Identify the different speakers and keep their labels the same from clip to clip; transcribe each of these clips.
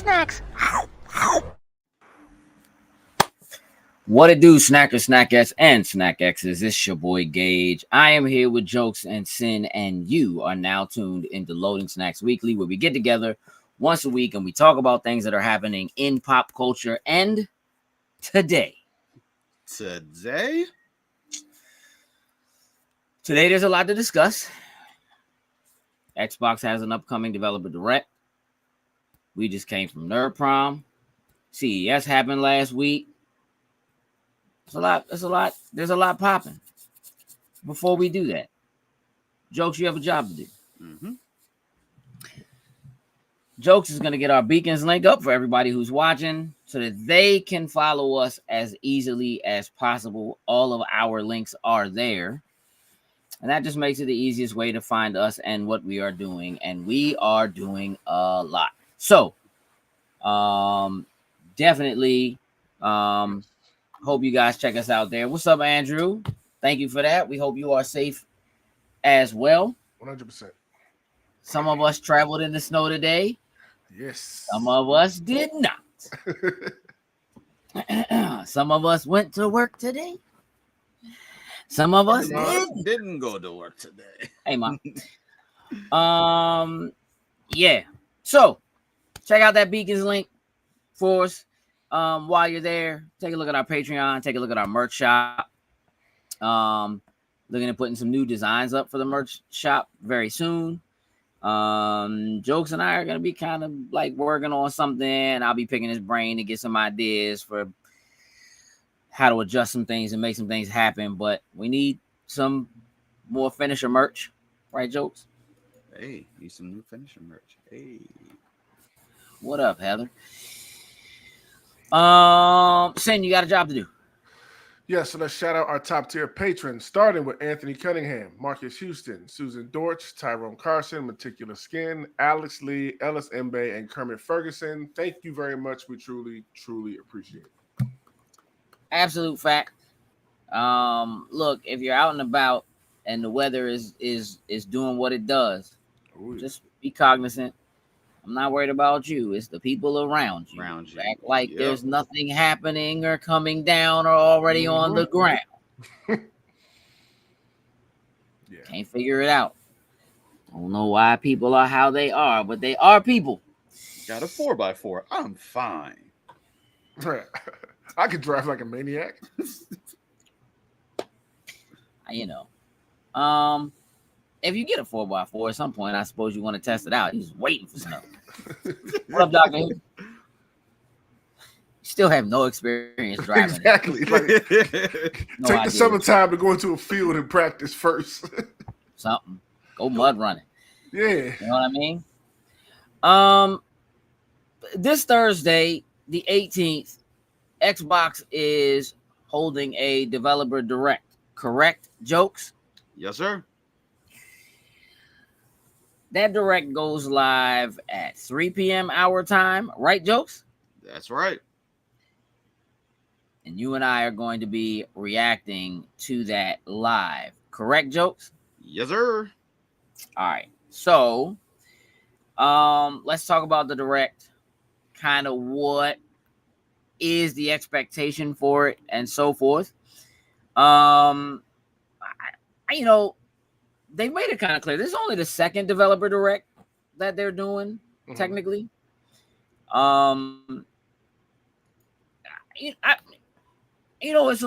Speaker 1: snacks.
Speaker 2: What it do, snackers, snackettes, and snack X's? It's your boy Gage. I am here with Jokes and Sin, and you are now tuned into Loading Snacks Weekly, where we get together once a week and we talk about things that are happening in pop culture. And today, there's a lot to discuss. Xbox has an upcoming developer direct. We just came from Nerd Prom. CES happened last week. There's a lot popping. Before we do that, Jokes, you have a job to do. Jokes is going to get our beacons link up for everybody who's watching so that they can follow us as easily as possible. All of our links are there. And that just makes it the easiest way to find us and what we are doing. And we are doing a lot. So, definitely, hope you guys check us out there. What's up, Andrew? Thank you for that. We hope you are safe as well.
Speaker 3: 100%.
Speaker 2: Some of us traveled in the snow today.
Speaker 3: Yes.
Speaker 2: Some of us did not. Some of us went to work today. Some of us
Speaker 4: didn't go to work today.
Speaker 2: Hey, Mom. Yeah. So, check out that Beacons link for us. While you're there, take a look at our Patreon, take a look at our merch shop. Looking at putting some new designs up for the merch shop very soon. Jokes and I are going to be kind of like working on something. I'll be picking his brain to get some ideas for how to adjust some things and make some things happen. But we need some more finisher merch. Right, Jokes?
Speaker 4: Hey, need some new finisher merch. Hey.
Speaker 2: What up, Heather? Sin, you got a job to do.
Speaker 3: Yeah, so let's shout out our top tier patrons, starting with Anthony Cunningham, Marcus Houston, Susan Dortch, Tyrone Carson, Meticulous Skin, Alex Lee, Ellis Mbe, and Kermit Ferguson. Thank you very much. We truly, truly appreciate it.
Speaker 2: Absolute fact. Look, if you're out and about and the weather is doing what it does, just be cognizant. I'm not worried about you. It's the people around you. Act like there's nothing happening or coming down or already on the ground. Can't figure it out. I don't know why people are how they are, but they are people.
Speaker 4: Got a 4x4. I'm fine.
Speaker 3: I could drive like a maniac.
Speaker 2: You know. If you get a 4x4 at some point, I suppose you want to test it out. You're just waiting for snow. What up, Doctor? You still have no experience driving.
Speaker 3: Exactly. Like, take the summertime to go into a field and practice first.
Speaker 2: Something. Go mud running.
Speaker 3: Yeah.
Speaker 2: You know what I mean? This Thursday, the 18th, Xbox is holding a developer direct. Correct, Jokes?
Speaker 4: Yes, sir.
Speaker 2: That direct goes live at 3 p.m. our time, right, Jokes?
Speaker 4: That's right.
Speaker 2: And you and I are going to be reacting to that live. Correct, Jokes?
Speaker 4: Yes, sir.
Speaker 2: All right. So, let's talk about the direct. Kind of what is the expectation for it and so forth. They've made it kind of clear. This is only the second developer direct that they're doing, technically. It's a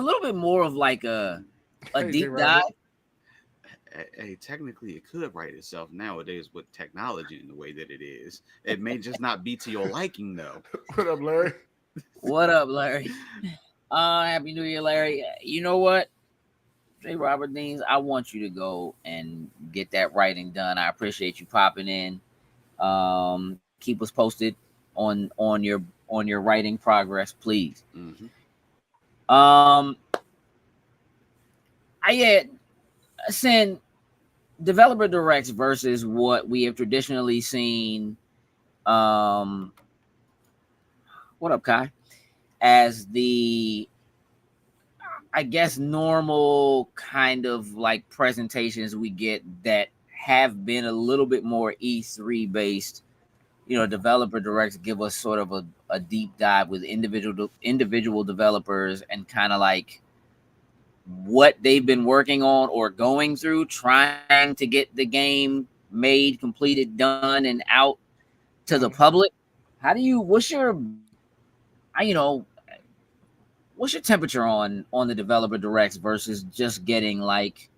Speaker 2: little bit more of like a deep dive.
Speaker 4: Hey, technically, it could write itself nowadays with technology in the way that it is. It may just not be to your liking, though.
Speaker 3: What up, Larry?
Speaker 2: What up, Larry? Happy New Year, Larry. You know what? J. Robert Deans, I want you to go and get that writing done. I appreciate you popping in. Keep us posted on your writing progress, please. Send developer directs versus what we have traditionally seen. What up, Kai? As the I guess normal kind of like presentations we get that have been a little bit more E3 based developer directs give us sort of a deep dive with individual developers and kind of like what they've been working on or going through, trying to get the game made, completed, done, and out to the public. What's your temperature on the developer directs versus just getting like,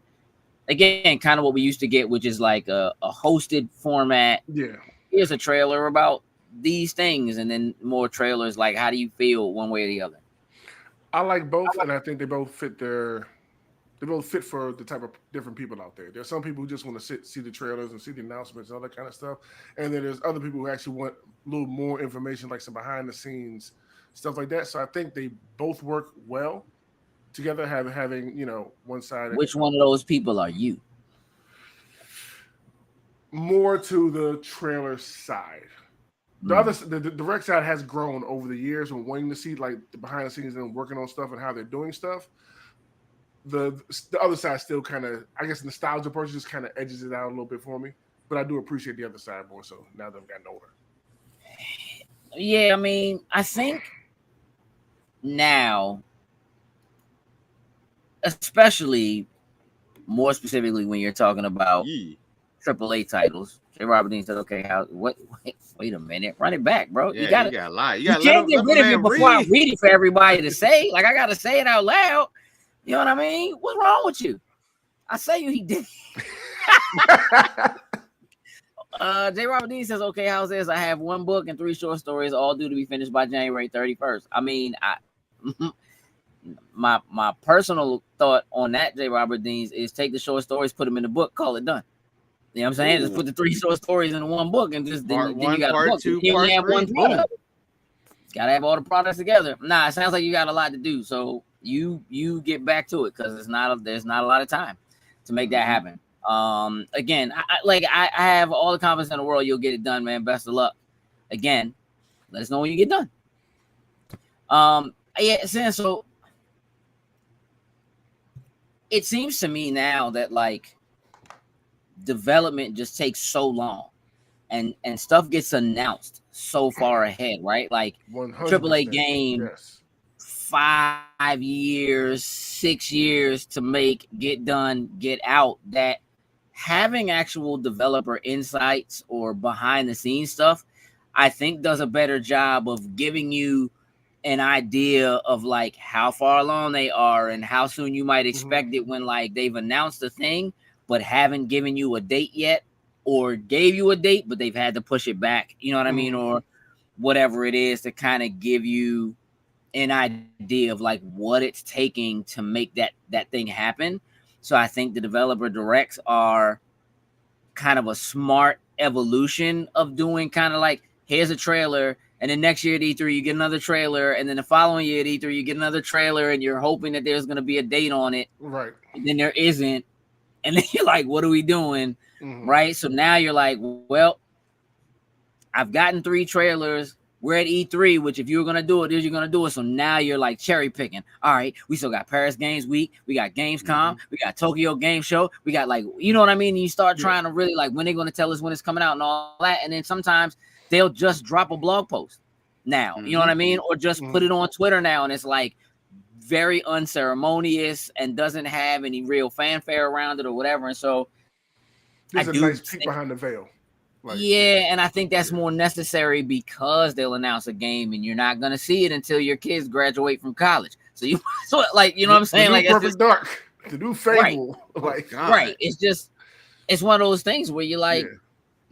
Speaker 2: again, kind of what we used to get, which is like a hosted format.
Speaker 3: Yeah.
Speaker 2: Here's a trailer about these things, and then more trailers. Like, how do you feel one way or the other?
Speaker 3: I like both, and I think they both fit for the type of different people out there. There's some people who just want to see the trailers and see the announcements and all that kind of stuff, and then there's other people who actually want a little more information, like some behind the scenes stuff like that. So I think they both work well together. Having one side.
Speaker 2: Which one of those people are you?
Speaker 3: More to the trailer side. The direct side has grown over the years and wanting to see like the behind the scenes and working on stuff and how they're doing stuff. The other side still kind of, I guess, nostalgia portion just kind of edges it out a little bit for me. But I do appreciate the other side more so now that I've gotten older.
Speaker 2: Yeah, I mean, I think now, especially more specifically when you're talking about AAA titles. J. Robert Dean said, "Okay, wait a minute, run it back, bro.
Speaker 4: Yeah, you gotta lie. You
Speaker 2: can't get rid of it before I read it for everybody to say. Like, I gotta say it out loud. You know what I mean? What's wrong with you? I say he did." J. Robert Dean says, "Okay, how's this? I have one book and 3 short stories, all due to be finished by January 31st. I mean, my personal thought on that, J. Robert Dean, is take the short stories, put them in the book, call it done. You know what I'm saying? Just put the 3 short stories in one book, and then you got a book. You only have one product. Gotta have all the products together. Nah, it sounds like you got a lot to do. So you get back to it because there's not a lot of time to make that happen. Again, I have all the confidence in the world you'll get it done, man. Best of luck. Again, let us know when you get done. So it seems to me now that like development just takes so long and stuff gets announced so far ahead, right? Like 100%. AAA game, yes. 5 years, 6 years to make, get done, get out, that having actual developer insights or behind the scenes stuff, I think does a better job of giving you an idea of like how far along they are and how soon you might expect it when like they've announced a thing but haven't given you a date yet, or gave you a date but they've had to push it back, you know what I mean, or whatever it is, to kind of give you an idea of like what it's taking to make that thing happen. So I think the developer directs are kind of a smart evolution of doing kind of like, here's a trailer, and then next year at E3 you get another trailer, and then the following year at E3 you get another trailer, and you're hoping that there's going to be a date on it,
Speaker 3: right?
Speaker 2: And then there isn't, and then you're like, what are we doing? Right? So now you're like, well, I've gotten 3 trailers. We're at E3, which if you were going to do it, you're going to do it. So now you're like cherry picking. All right, we still got Paris Games Week. We got Gamescom. We got Tokyo Game Show. We got like, you know what I mean? And you start trying to really like when they're going to tell us when it's coming out and all that. And then sometimes they'll just drop a blog post now, you know what I mean? Or just put it on Twitter now. And it's like very unceremonious and doesn't have any real fanfare around it or whatever. And so
Speaker 3: there's a nice peek behind the veil.
Speaker 2: Like, yeah, and I think that's more necessary because they'll announce a game and you're not going to see it until your kids graduate from college. So you like, you know what I'm saying? Like
Speaker 3: Perfect Dark, the new Fable.
Speaker 2: Right. Right. It's one of those things where you're like,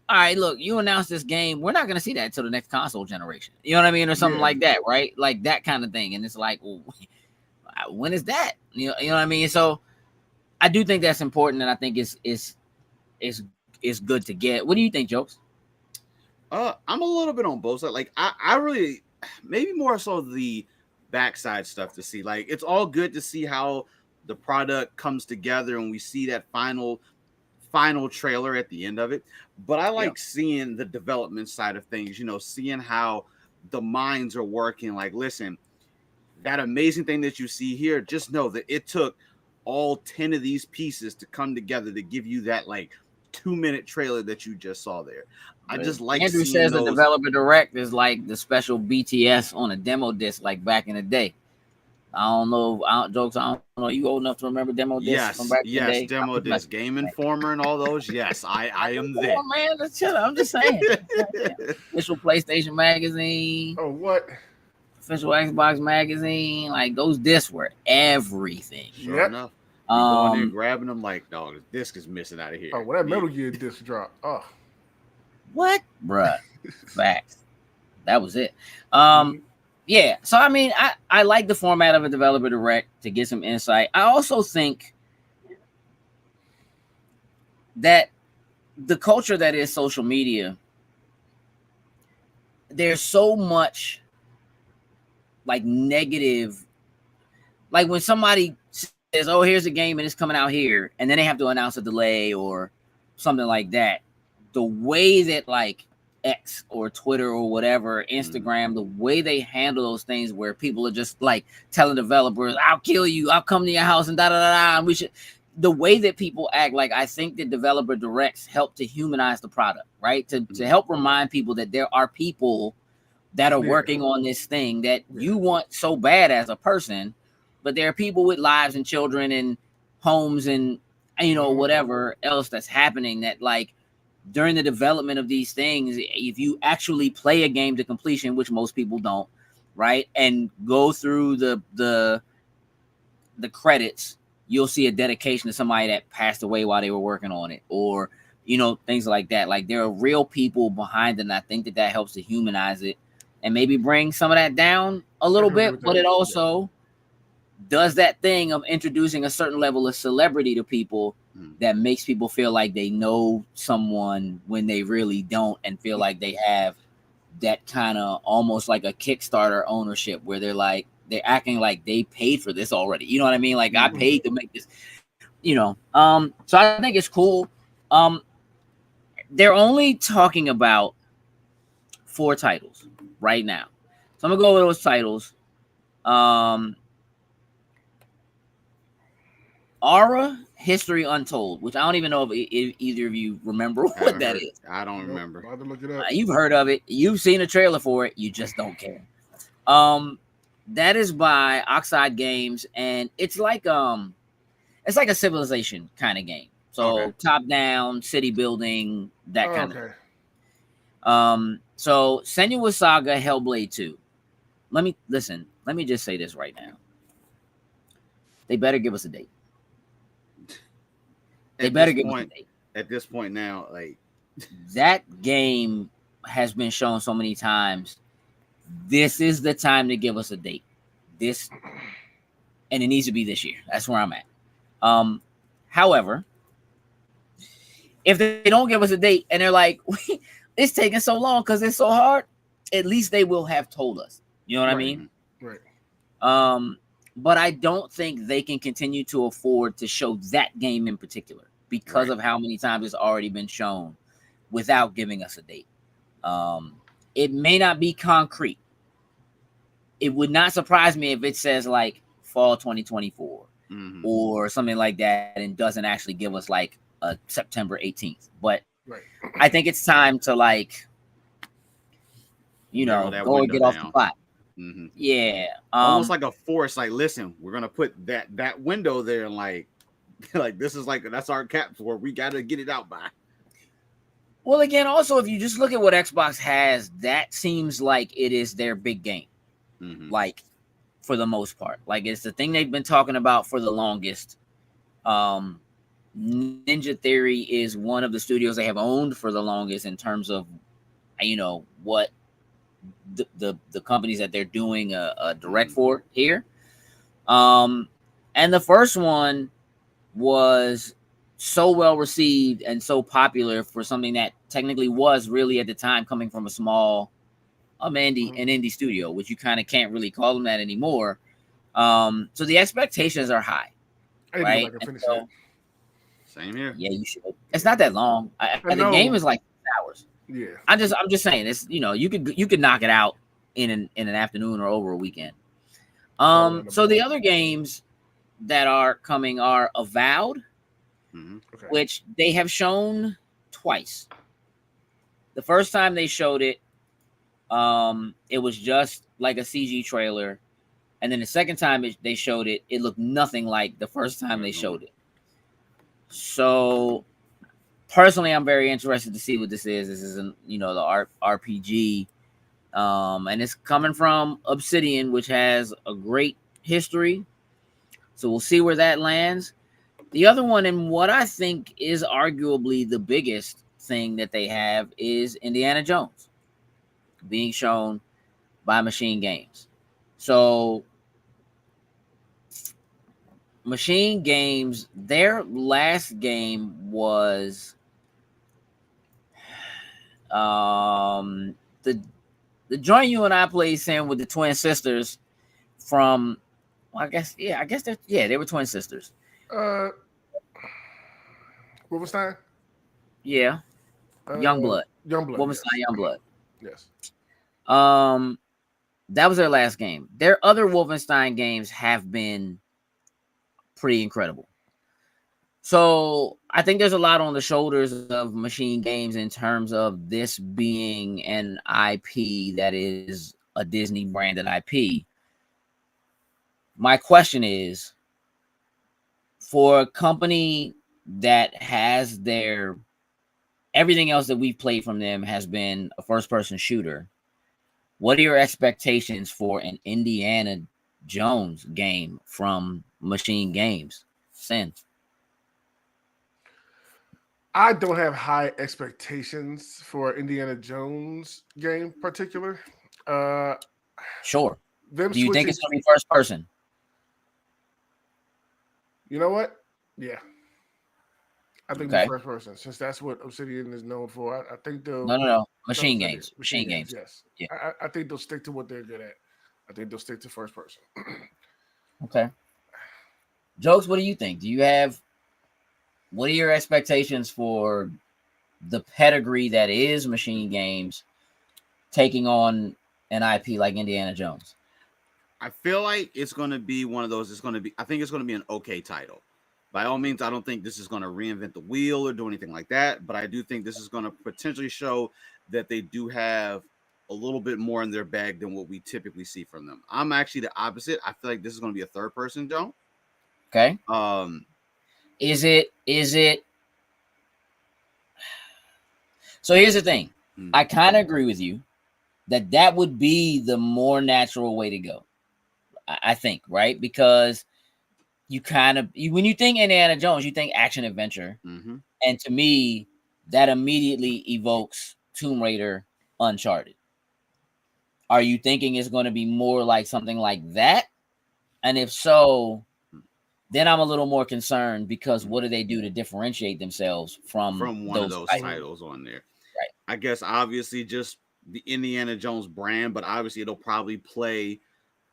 Speaker 2: all right, look, you announced this game. We're not going to see that until the next console generation. You know what I mean? Or something like that, right? Like that kind of thing. And it's like, well, when is that? You know what I mean? So I do think that's important, and I think it's good to get. What do you think, Jokes?
Speaker 4: I'm a little bit on both sides. Like I really, maybe more so the backside stuff to see. Like it's all good to see how the product comes together and we see that final trailer at the end of it. But I like seeing the development side of things, seeing how the minds are working. Like, listen, that amazing thing that you see here, just know that it took all 10 of these pieces to come together to give you that like 2-minute trailer that you just saw there. I just like
Speaker 2: Andrew
Speaker 4: seeing
Speaker 2: says
Speaker 4: those.
Speaker 2: the developer direct is like the special BTS on a demo disc, like back in the day. I don't know. Jokes. I don't know. You old enough to remember demo discs from back in the day?
Speaker 4: Demo disc, Game Informer, and all those. Yes, I am there.
Speaker 2: Come on, man. Let's chill. I'm just saying. Official PlayStation magazine.
Speaker 3: Oh, what?
Speaker 2: Official Xbox magazine. Like those discs were everything.
Speaker 4: Sure enough. You going in grabbing them like, dog, the disc is missing out of here.
Speaker 3: Oh, when that Metal Gear disc dropped. Oh.
Speaker 2: What? Bruh. Facts. That was it. Yeah. So I mean, I like the format of a developer direct to get some insight. I also think that the culture that is social media, there's so much like negative, like when somebody says, oh, here's a game and it's coming out here, and then they have to announce a delay or something like that. The way that like X or Twitter or whatever, Instagram, the way they handle those things where people are just like telling developers, I'll kill you, I'll come to your house and da-da-da-da, and we should, the way that people act, like I think that developer directs help to humanize the product, right? To help remind people that there are people that are working on this thing that you want so bad as a person, but there are people with lives and children and homes and, you know, whatever else that's happening that like during the development of these things, if you actually play a game to completion, which most people don't, right, and go through the credits, you'll see a dedication to somebody that passed away while they were working on it, or, you know, things like that. Like there are real people behind it, and I think that helps to humanize it and maybe bring some of that down a little bit, but it also does that thing of introducing a certain level of celebrity to people that makes people feel like they know someone when they really don't, and feel like they have that kind of almost like a Kickstarter ownership where they're acting like they paid for this already. You know what I mean? Like I paid to make this, you know. So I think it's cool. They're only talking about 4 titles right now. So I'm gonna go with those titles. Aura History Untold, which I don't even know if either of you remember what that is.
Speaker 3: I don't remember. I'll have to look it up.
Speaker 2: You've heard of it. You've seen a trailer for it. You just don't care. That is by Oxide Games, and it's like a Civilization kind of game. So top down, city building, that kind of. So Senua's Saga Hellblade 2. Let me just say this right now. They better give us a date. They better give us a date.
Speaker 4: At this point now, like
Speaker 2: that game has been shown so many times. This is the time to give us a date. And it needs to be this year. That's where I'm at. However, if they don't give us a date and they're like, it's taking so long because it's so hard, at least they will have told us. You know what I mean?
Speaker 3: Right.
Speaker 2: But I don't think they can continue to afford to show that game in particular because of how many times it's already been shown without giving us a date. It may not be concrete. It would not surprise me if it says like fall 2024 or something like that and doesn't actually give us like a September 18th. But I think it's time to like, you know, go and get off the pot. Yeah,
Speaker 4: almost like a force. Like, listen, we're gonna put that window there, and like this is like that's our cap for. We got to get it out by.
Speaker 2: Well, again, also if you just look at what Xbox has, that seems like it is their big game. Like for the most part, like it's the thing they've been talking about for the longest. Ninja Theory is one of the studios they have owned for the longest in terms of, you know, what the companies that they're doing a direct for here. And the first one was so well received and so popular for something that technically was really at the time coming from a small an indie studio, which you kind of can't really call them that anymore. So the expectations are high, right?
Speaker 4: Same here.
Speaker 2: Yeah, you should. It's not that long. The game is like 6 hours.
Speaker 3: Yeah,
Speaker 2: I'm just saying it's, you know, you could knock it out in an afternoon or over a weekend. So the other games that are coming are Avowed, which they have shown twice. The first time they showed it, it was just like a CG trailer, and then the second time they showed it, it looked nothing like the first time they showed it. So personally, I'm very interested to see what this is. This is, the RPG, and it's coming from Obsidian, which has a great history. So we'll see where that lands. The other one, and what I think is arguably the biggest thing that they have, is Indiana Jones being shown by Machine Games. So Machine Games, their last game was the joint you and I played, Sam, with the twin sisters from, well, they were twin sisters.
Speaker 3: Wolfenstein?
Speaker 2: Yeah. Youngblood. Wolfenstein,
Speaker 3: yes.
Speaker 2: Youngblood.
Speaker 3: Yes.
Speaker 2: That was their last game. Their other Wolfenstein games have been pretty incredible. So I think there's a lot on the shoulders of Machine Games in terms of this being an IP that is a Disney branded IP. My question is, for a company that has everything else that we've played from them has been a first-person shooter, what are your expectations for an Indiana Jones game from Machine Games? Sin.
Speaker 3: I don't have high expectations for Indiana Jones game in particular.
Speaker 2: Sure.
Speaker 3: Do
Speaker 2: you think it's going to be first person?
Speaker 3: You know what? Yeah. I think the first person, since that's what Obsidian is known for. I think they'll...
Speaker 2: No. Machine Games. Machine Games.
Speaker 3: Yes. Yeah. I think they'll stick to what they're good at. I think they'll stick to first person.
Speaker 2: Okay. Jokes, what do you think? What are your expectations for the pedigree that is Machine Games taking on an IP like Indiana Jones?
Speaker 4: I feel like it's going to be one of those. I think it's going to be an okay title. By all means, I don't think this is going to reinvent the wheel or do anything like that, but I do think this is going to potentially show that they do have a little bit more in their bag than what we typically see from them. I'm actually the opposite. I feel like this is going to be a third person jump.
Speaker 2: Okay. Is it? So here's the thing. I kind of agree with you that would be the more natural way to go. I think, right? Because when you think Indiana Jones, you think action adventure.
Speaker 4: Mm-hmm.
Speaker 2: And to me, that immediately evokes Tomb Raider, Uncharted. Are you thinking it's going to be more like something like that? And if so, then I'm a little more concerned, because what do they do to differentiate themselves from
Speaker 4: one of those titles on there?
Speaker 2: Right.
Speaker 4: I guess obviously just the Indiana Jones brand, but obviously it'll probably play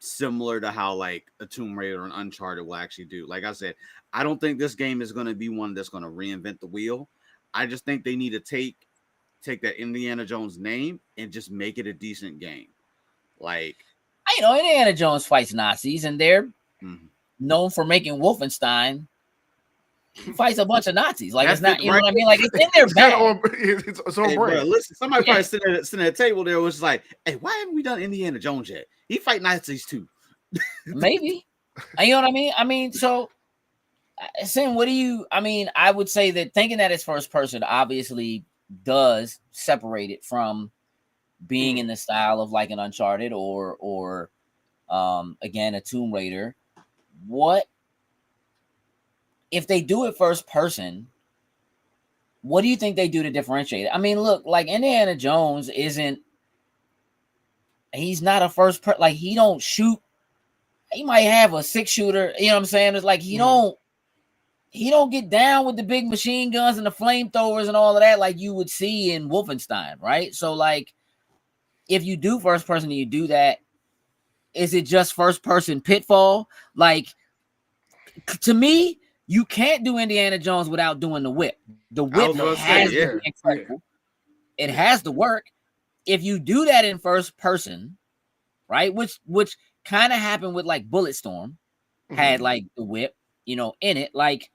Speaker 4: similar to how like a Tomb Raider and Uncharted will actually do. Like I said, I don't think this game is going to be one that's going to reinvent the wheel. I just think they need to take that Indiana Jones name and just make it a decent game. Like,
Speaker 2: Indiana Jones fights Nazis, and they're known for making Wolfenstein. He fights a bunch of Nazis. Like, that's it's not, you know what I mean? Like, it's in their bag.
Speaker 3: It's on brand.
Speaker 4: Bro, listen, somebody probably sitting at a table there was like, hey, why haven't we done Indiana Jones yet? He fight Nazis too.
Speaker 2: Maybe. You know what I mean? So, Sam, I would say that thinking that it's first person obviously does separate it from being in the style of like an Uncharted or again, a Tomb Raider. What if they do it first person? What do you think they do to differentiate it? I mean, look, like Indiana Jones he's not a first person. Like, he don't shoot. He might have a 6-shooter. You know what I'm saying? It's like he don't get down with the big machine guns and the flamethrowers and all of that like you would see in Wolfenstein, right? So, like, if you do first person and you do that, is it just first person Pitfall? Like, to me, you can't do Indiana Jones without doing the whip. The whip has to be incredible. It has to work. If you do that in first person, right, which kind of happened with like Bulletstorm, had like the whip, in it. Like,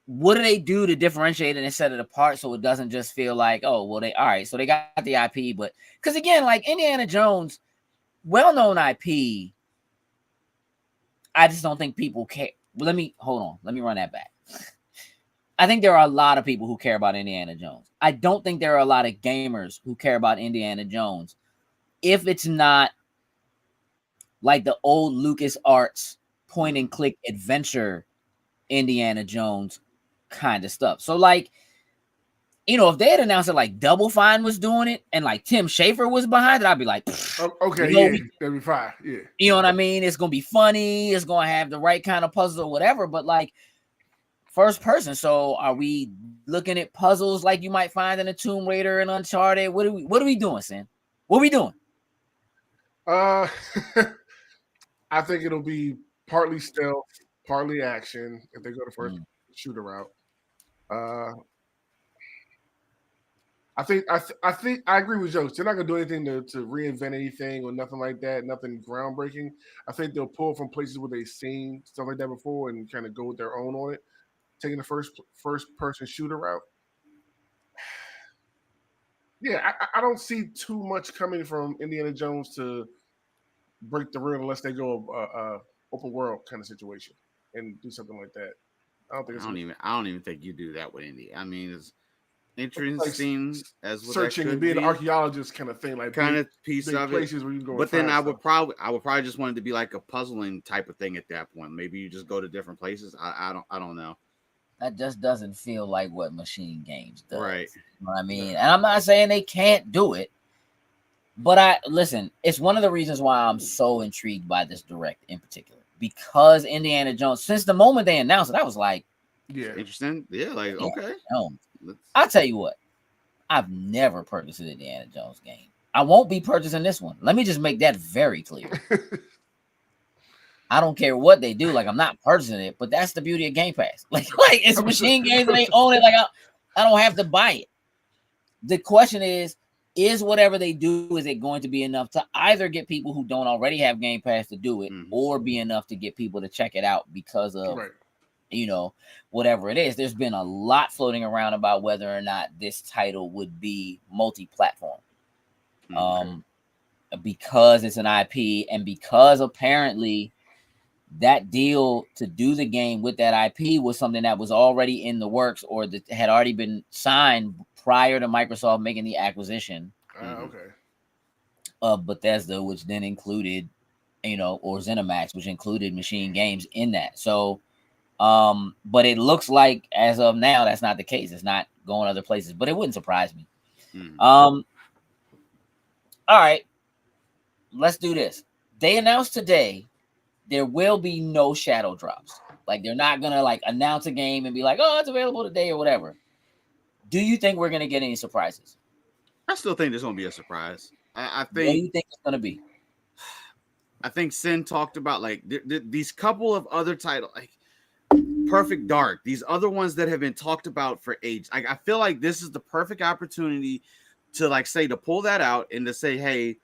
Speaker 2: what do they do to differentiate it and set it apart so it doesn't just feel like, oh, well, all right, so they got the IP, but because again, like Indiana Jones, well-known IP, I just don't think people care. Let me run that back. I think there are a lot of people who care about Indiana Jones. I don't think there are a lot of gamers who care about Indiana Jones if it's not like the old LucasArts point and click adventure Indiana Jones kind of stuff. So like, you know, if they had announced it like Double Fine was doing it and like Tim Schafer was behind it, I'd be like,
Speaker 3: okay,
Speaker 2: you know,
Speaker 3: yeah, that'd be fine. Yeah.
Speaker 2: You know what I mean? It's gonna be funny, it's gonna have the right kind of puzzles or whatever, but like first person. So are we looking at puzzles like you might find in a Tomb Raider and Uncharted? What are we doing, Sin? What are we doing?
Speaker 3: I think it'll be partly stealth, partly action if they go the first shooter route. I think I agree with Jokes. They're not gonna do anything to reinvent anything or nothing like that, nothing groundbreaking. I think they'll pull from places where they've seen stuff like that before and kind of go with their own on it. Taking the first person shooter route. Yeah, I don't see too much coming from Indiana Jones to break the rule unless they go open world kind of situation and do something like that. I
Speaker 4: don't even think you do that with Indy. I mean, it's interesting
Speaker 3: like
Speaker 4: as what
Speaker 3: searching and being an archaeologist kind of thing, like
Speaker 4: kind of piece of
Speaker 3: places
Speaker 4: it.
Speaker 3: Where you can go.
Speaker 4: But then I would probably just want it to be like a puzzling type of thing at that point. Maybe you just go to different places. I don't know.
Speaker 2: That just doesn't feel like what Machine Games does.
Speaker 4: Right.
Speaker 2: You know what I mean? And I'm not saying they can't do it, but listen, it's one of the reasons why I'm so intrigued by this direct in particular. Because Indiana Jones, since the moment they announced it, I was like,
Speaker 3: yeah,
Speaker 4: interesting. Yeah, like okay.
Speaker 2: I'll tell you what, I've never purchased an Indiana Jones game. I won't be purchasing this one. Let me just make that very clear. I don't care what they do. Like, I'm not purchasing it, but that's the beauty of Game Pass. Like it's Machine Games and they own it. Like I don't have to buy it. The question is whatever they do, is it going to be enough to either get people who don't already have Game Pass to do it, or be enough to get people to check it out because of, you know, whatever it is. There's been a lot floating around about whether or not this title would be multi-platform. Because it's an IP and because apparently that deal to do the game with that IP was something that was already in the works or that had already been signed prior to Microsoft making the acquisition. Of Bethesda, which then included, you know, or ZeniMax, which included Machine Games in that. So, but it looks like as of now, that's not the case. It's not going other places, but it wouldn't surprise me. All right, let's do this. They announced today there will be no shadow drops. Like they're not gonna like announce a game and be like, oh, it's available today or whatever. Do you think we're gonna get any surprises?
Speaker 4: I still think there's gonna be a surprise. I think.
Speaker 2: What do you think it's gonna be?
Speaker 4: I think Sin talked about like these couple of other titles, like Perfect Dark, these other ones that have been talked about for ages. Like I feel like this is the perfect opportunity to like say to pull that out and to say, hey,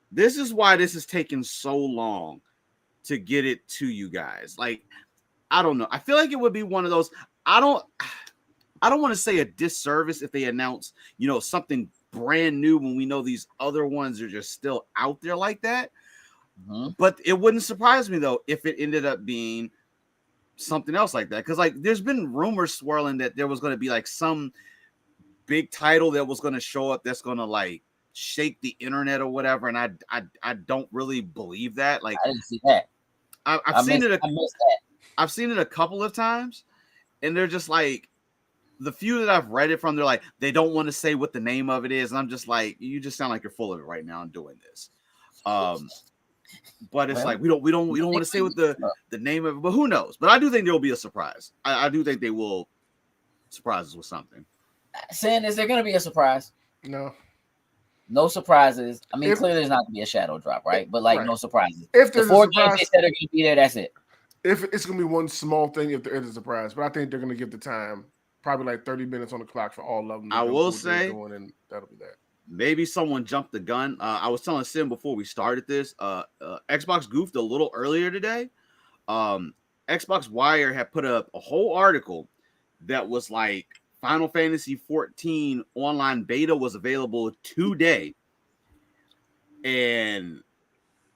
Speaker 4: this is why this is taking so long to get it to you guys. Like, I don't know. I feel like it would be one of those. I don't want to say a disservice if they announce, you know, something brand new when we know these other ones are just still out there like that. But it wouldn't surprise me though if it ended up being something else like that. Because like there's been rumors swirling that there was going to be like some big title that was going to show up that's going to like shake the internet or whatever. And I don't really believe that. Like
Speaker 2: I didn't see that.
Speaker 4: I've seen it. I've seen it a couple of times, and they're just like the few that I've read it from. They're like they don't want to say what the name of it is, and I'm just like, you just sound like you're full of it right now and doing this. But it's like we don't want to say what the name of it, but who knows? But I do think there will be a surprise. I do think they will surprise us with something.
Speaker 2: Saying, is there going to be a surprise?
Speaker 3: No
Speaker 2: surprises. I mean, clearly there's not going to be a shadow drop, right? But like no surprises.
Speaker 3: If
Speaker 2: the 4 games they said are going to be there, that's it.
Speaker 3: If it's going to be one small thing, if there is a surprise, but I think they're going to give the time, probably like 30 minutes on the clock for all of them.
Speaker 4: I will say,
Speaker 3: and that'll be that.
Speaker 4: Maybe someone jumped the gun. I was telling Sim before we started this. Xbox goofed a little earlier today. Xbox Wire had put up a whole article that was like Final Fantasy 14 online beta was available today. And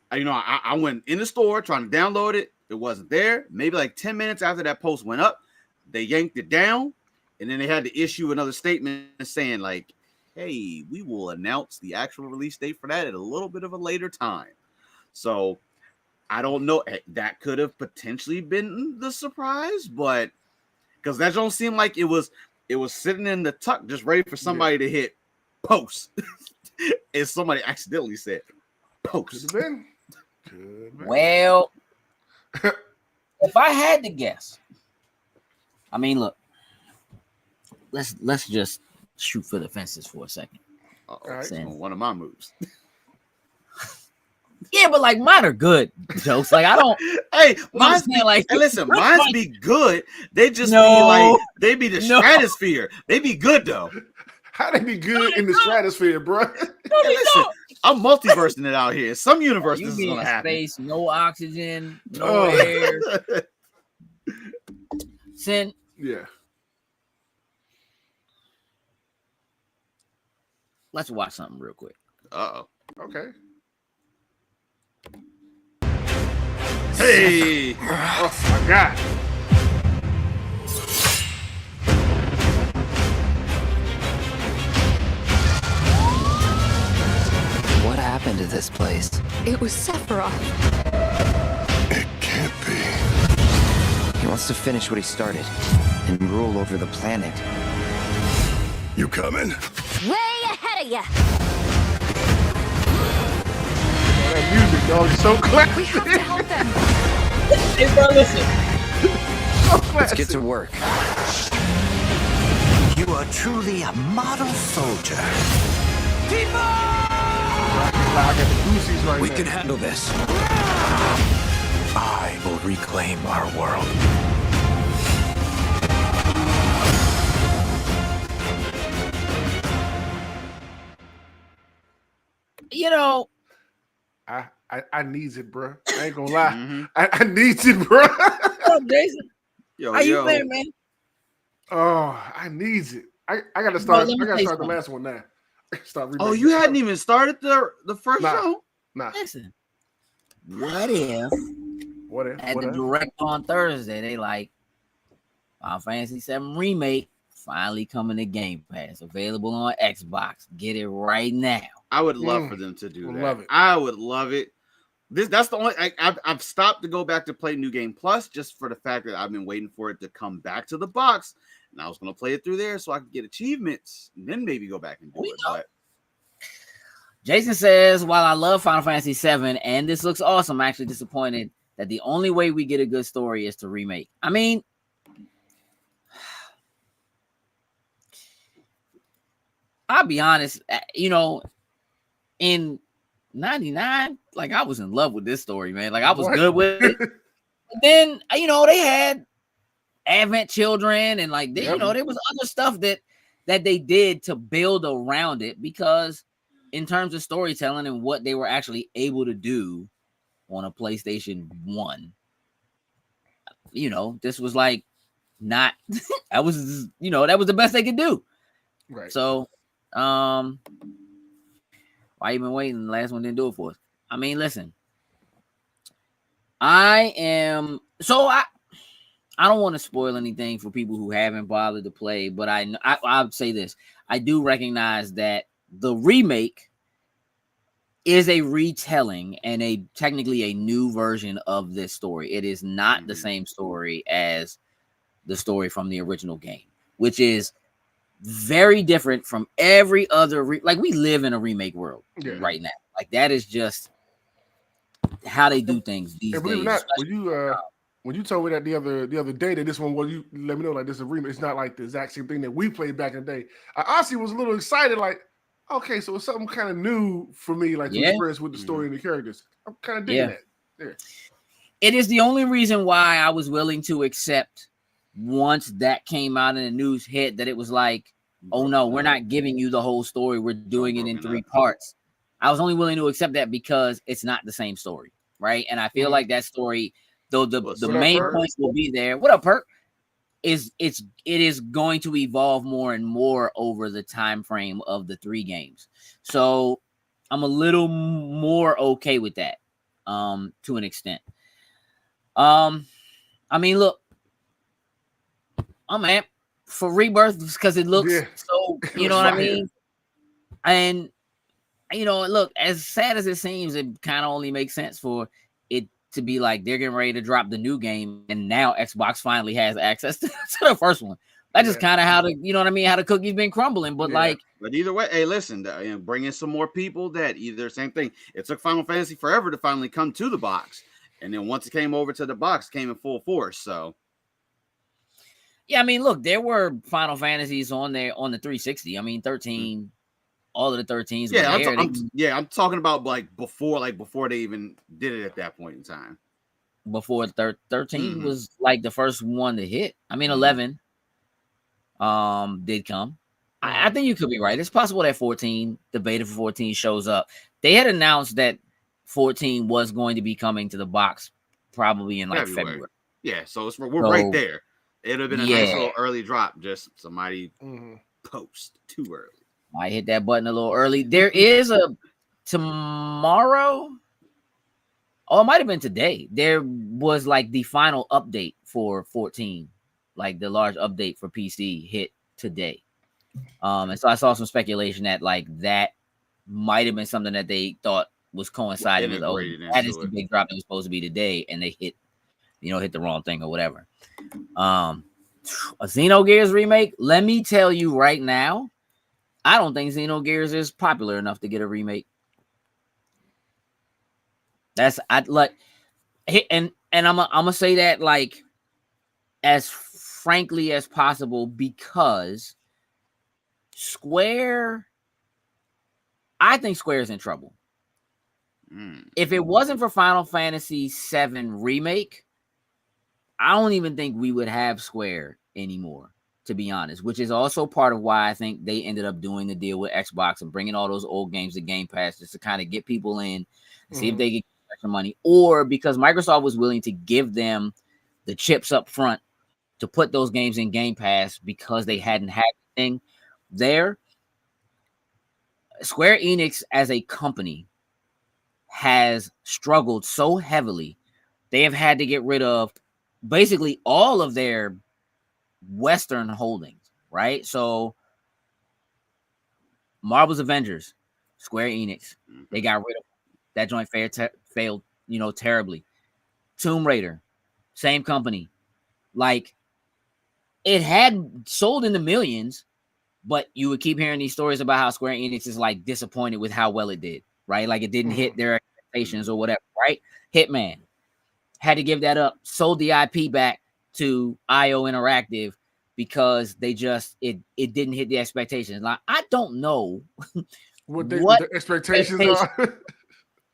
Speaker 4: I went in the store trying to download it. It wasn't there. Maybe like 10 minutes after that post went up, they yanked it down, and then they had to issue another statement saying like, hey, we will announce the actual release date for that at a little bit of a later time. So I don't know. That could have potentially been the surprise, but because that don't seem like it was sitting in the tuck just ready for somebody to hit post. And somebody accidentally said post.
Speaker 3: Could have been.
Speaker 2: Well, if I had to guess, I mean, look, let's just shoot for the fences for a second.
Speaker 4: Right. One of my moves.
Speaker 2: Yeah, but like mine are good jokes. Like I don't.
Speaker 4: Hey, mine's be like. Hey, listen, mine's be good. They just be like they be the stratosphere. They be good though.
Speaker 3: How they be good in the stratosphere, bro?
Speaker 4: Hey, listen, I'm multiversing it out here. Some universe this is gonna happen.
Speaker 2: Space, no oxygen, no air. Sin.
Speaker 3: Yeah.
Speaker 2: Let's watch something real quick.
Speaker 3: Okay.
Speaker 4: Hey!
Speaker 3: Oh my God!
Speaker 1: What happened to this place?
Speaker 5: It was Sephiroth.
Speaker 6: It can't be.
Speaker 1: He wants to finish what he started and rule over the planet.
Speaker 6: You coming?
Speaker 5: Way ahead of ya!
Speaker 3: Oh, that music, dog, is so classic.
Speaker 5: We have to help them.
Speaker 2: Hey, bro, listen.
Speaker 3: So
Speaker 1: Let's get to work.
Speaker 7: You are truly a model soldier.
Speaker 3: I got the goosies right
Speaker 7: We
Speaker 3: now.
Speaker 7: can handle this. I will reclaim our world.
Speaker 2: You know,
Speaker 3: I needs it, bro. I ain't gonna lie. I needs it, bro.
Speaker 2: what's up, Jason?
Speaker 4: Yo,
Speaker 2: How you been, man?
Speaker 3: Oh, I needs it. I gotta start.
Speaker 2: let me
Speaker 3: I gotta
Speaker 2: tell you
Speaker 3: start the
Speaker 2: something.
Speaker 3: last one now. Start
Speaker 4: Oh,
Speaker 3: remaking
Speaker 4: you
Speaker 3: it.
Speaker 4: hadn't even started the first
Speaker 3: Nah.
Speaker 4: show?
Speaker 3: Nah.
Speaker 2: Listen, what if
Speaker 3: What if?
Speaker 2: at
Speaker 3: What
Speaker 2: the
Speaker 3: if?
Speaker 2: direct on Thursday they like Final Fantasy VII Remake finally coming to Game Pass, available on Xbox. Get it right now.
Speaker 4: I would love for them to do that.
Speaker 3: Love it.
Speaker 4: I would love it. That's the only I've stopped to go back to play New Game Plus just for the fact that I've been waiting for it to come back to the box, and I was gonna play it through there so I could get achievements and then maybe go back and do it. But
Speaker 2: Jason says, while I love Final Fantasy VII and this looks awesome, I'm actually disappointed that the only way we get a good story is to remake. I mean, I'll be honest, you know, in 99, like I was in love with this story, man. Like I was good with it. But then, you know, they had Advent Children and like, you know, there was other stuff that they did to build around it because in terms of storytelling and what they were actually able to do on a PlayStation 1, you know, this was like not, that was, you know, that was the best they could do.
Speaker 3: Right.
Speaker 2: So, why you been waiting? The last one didn't do it for us. I mean, listen, I don't want to spoil anything for people who haven't bothered to play, but I would say this. I do recognize that the remake is a retelling and technically a new version of this story. It is not the same story as the story from the original game, which is very different from every other like we live in a remake world right now. Like that is just how they do things these days.
Speaker 3: Believe it or not, when you told me that the other day that this one was, you let me know like this is a remake. It's not like the exact same thing that we played back in the day. I honestly was a little excited, like, okay, so it's something kind of new for me, like to experience with the story and the characters. I'm kind of digging that. Yeah.
Speaker 2: It is the only reason why I was willing to accept once that came out and the news hit that it was like, oh no, we're not giving you the whole story. We're doing it in 3 parts. I was only willing to accept that because it's not the same story, right? And I feel like that story, though the main points will be there. What up, Perk? it is going to evolve more and more over the time frame of the 3 games. So I'm a little more okay with that, to an extent. I mean, look, I'm amped for Rebirth because it looks so, you know what I mean? And, you know, look, as sad as it seems, it kind of only makes sense for it to be like they're getting ready to drop the new game, and now Xbox finally has access to the first one. That's just kind of how you know what I mean, how the cookie's been crumbling. But
Speaker 4: but either way, hey, listen, bring in some more people that either same thing. It took Final Fantasy forever to finally come to the box, and then once it came over to the box, it came in full force. So.
Speaker 2: Yeah, I mean, look, there were Final Fantasies on there on the 360. I mean, 13, all of the 13s.
Speaker 4: I'm talking about before they even did it at that point in time.
Speaker 2: Before 13 was like the first one to hit. I mean, 11 did come. I think you could be right. It's possible that 14, the beta for 14 shows up. They had announced that 14 was going to be coming to the box probably in like February.
Speaker 4: Yeah, so we're right there. It'd have been a nice little early drop. Just somebody post too early.
Speaker 2: I hit that button a little early. There is a tomorrow. Oh, it might have been today. There was like the final update for 14, like the large update for PC hit today. And so I saw some speculation that like that might have been something that they thought was coinciding with that is the big drop that was supposed to be today, and they hit the wrong thing or whatever. A Xenogears remake. Let me tell you right now, I don't think Xenogears is popular enough to get a remake. And I'm gonna say that like as frankly as possible, because I think Square is in trouble. If it wasn't for Final Fantasy VII Remake, I don't even think we would have Square anymore, to be honest, which is also part of why I think they ended up doing the deal with Xbox and bringing all those old games to Game Pass just to kind of get people in and see if they get extra money, or because Microsoft was willing to give them the chips up front to put those games in Game Pass because they hadn't had anything there. Square Enix as a company has struggled so heavily. They have had to get rid of basically all of their Western holdings, right? So Marvel's Avengers, Square Enix, they got rid of that joint. Failed, terribly. Tomb Raider, same company. Like, it had sold in the millions, but you would keep hearing these stories about how Square Enix is like disappointed with how well it did, right? Like it didn't hit their expectations or whatever, right? Hitman had to give that up, sold the IP back to IO Interactive because they just it didn't hit the expectations. Like, I don't know
Speaker 3: what the expectations are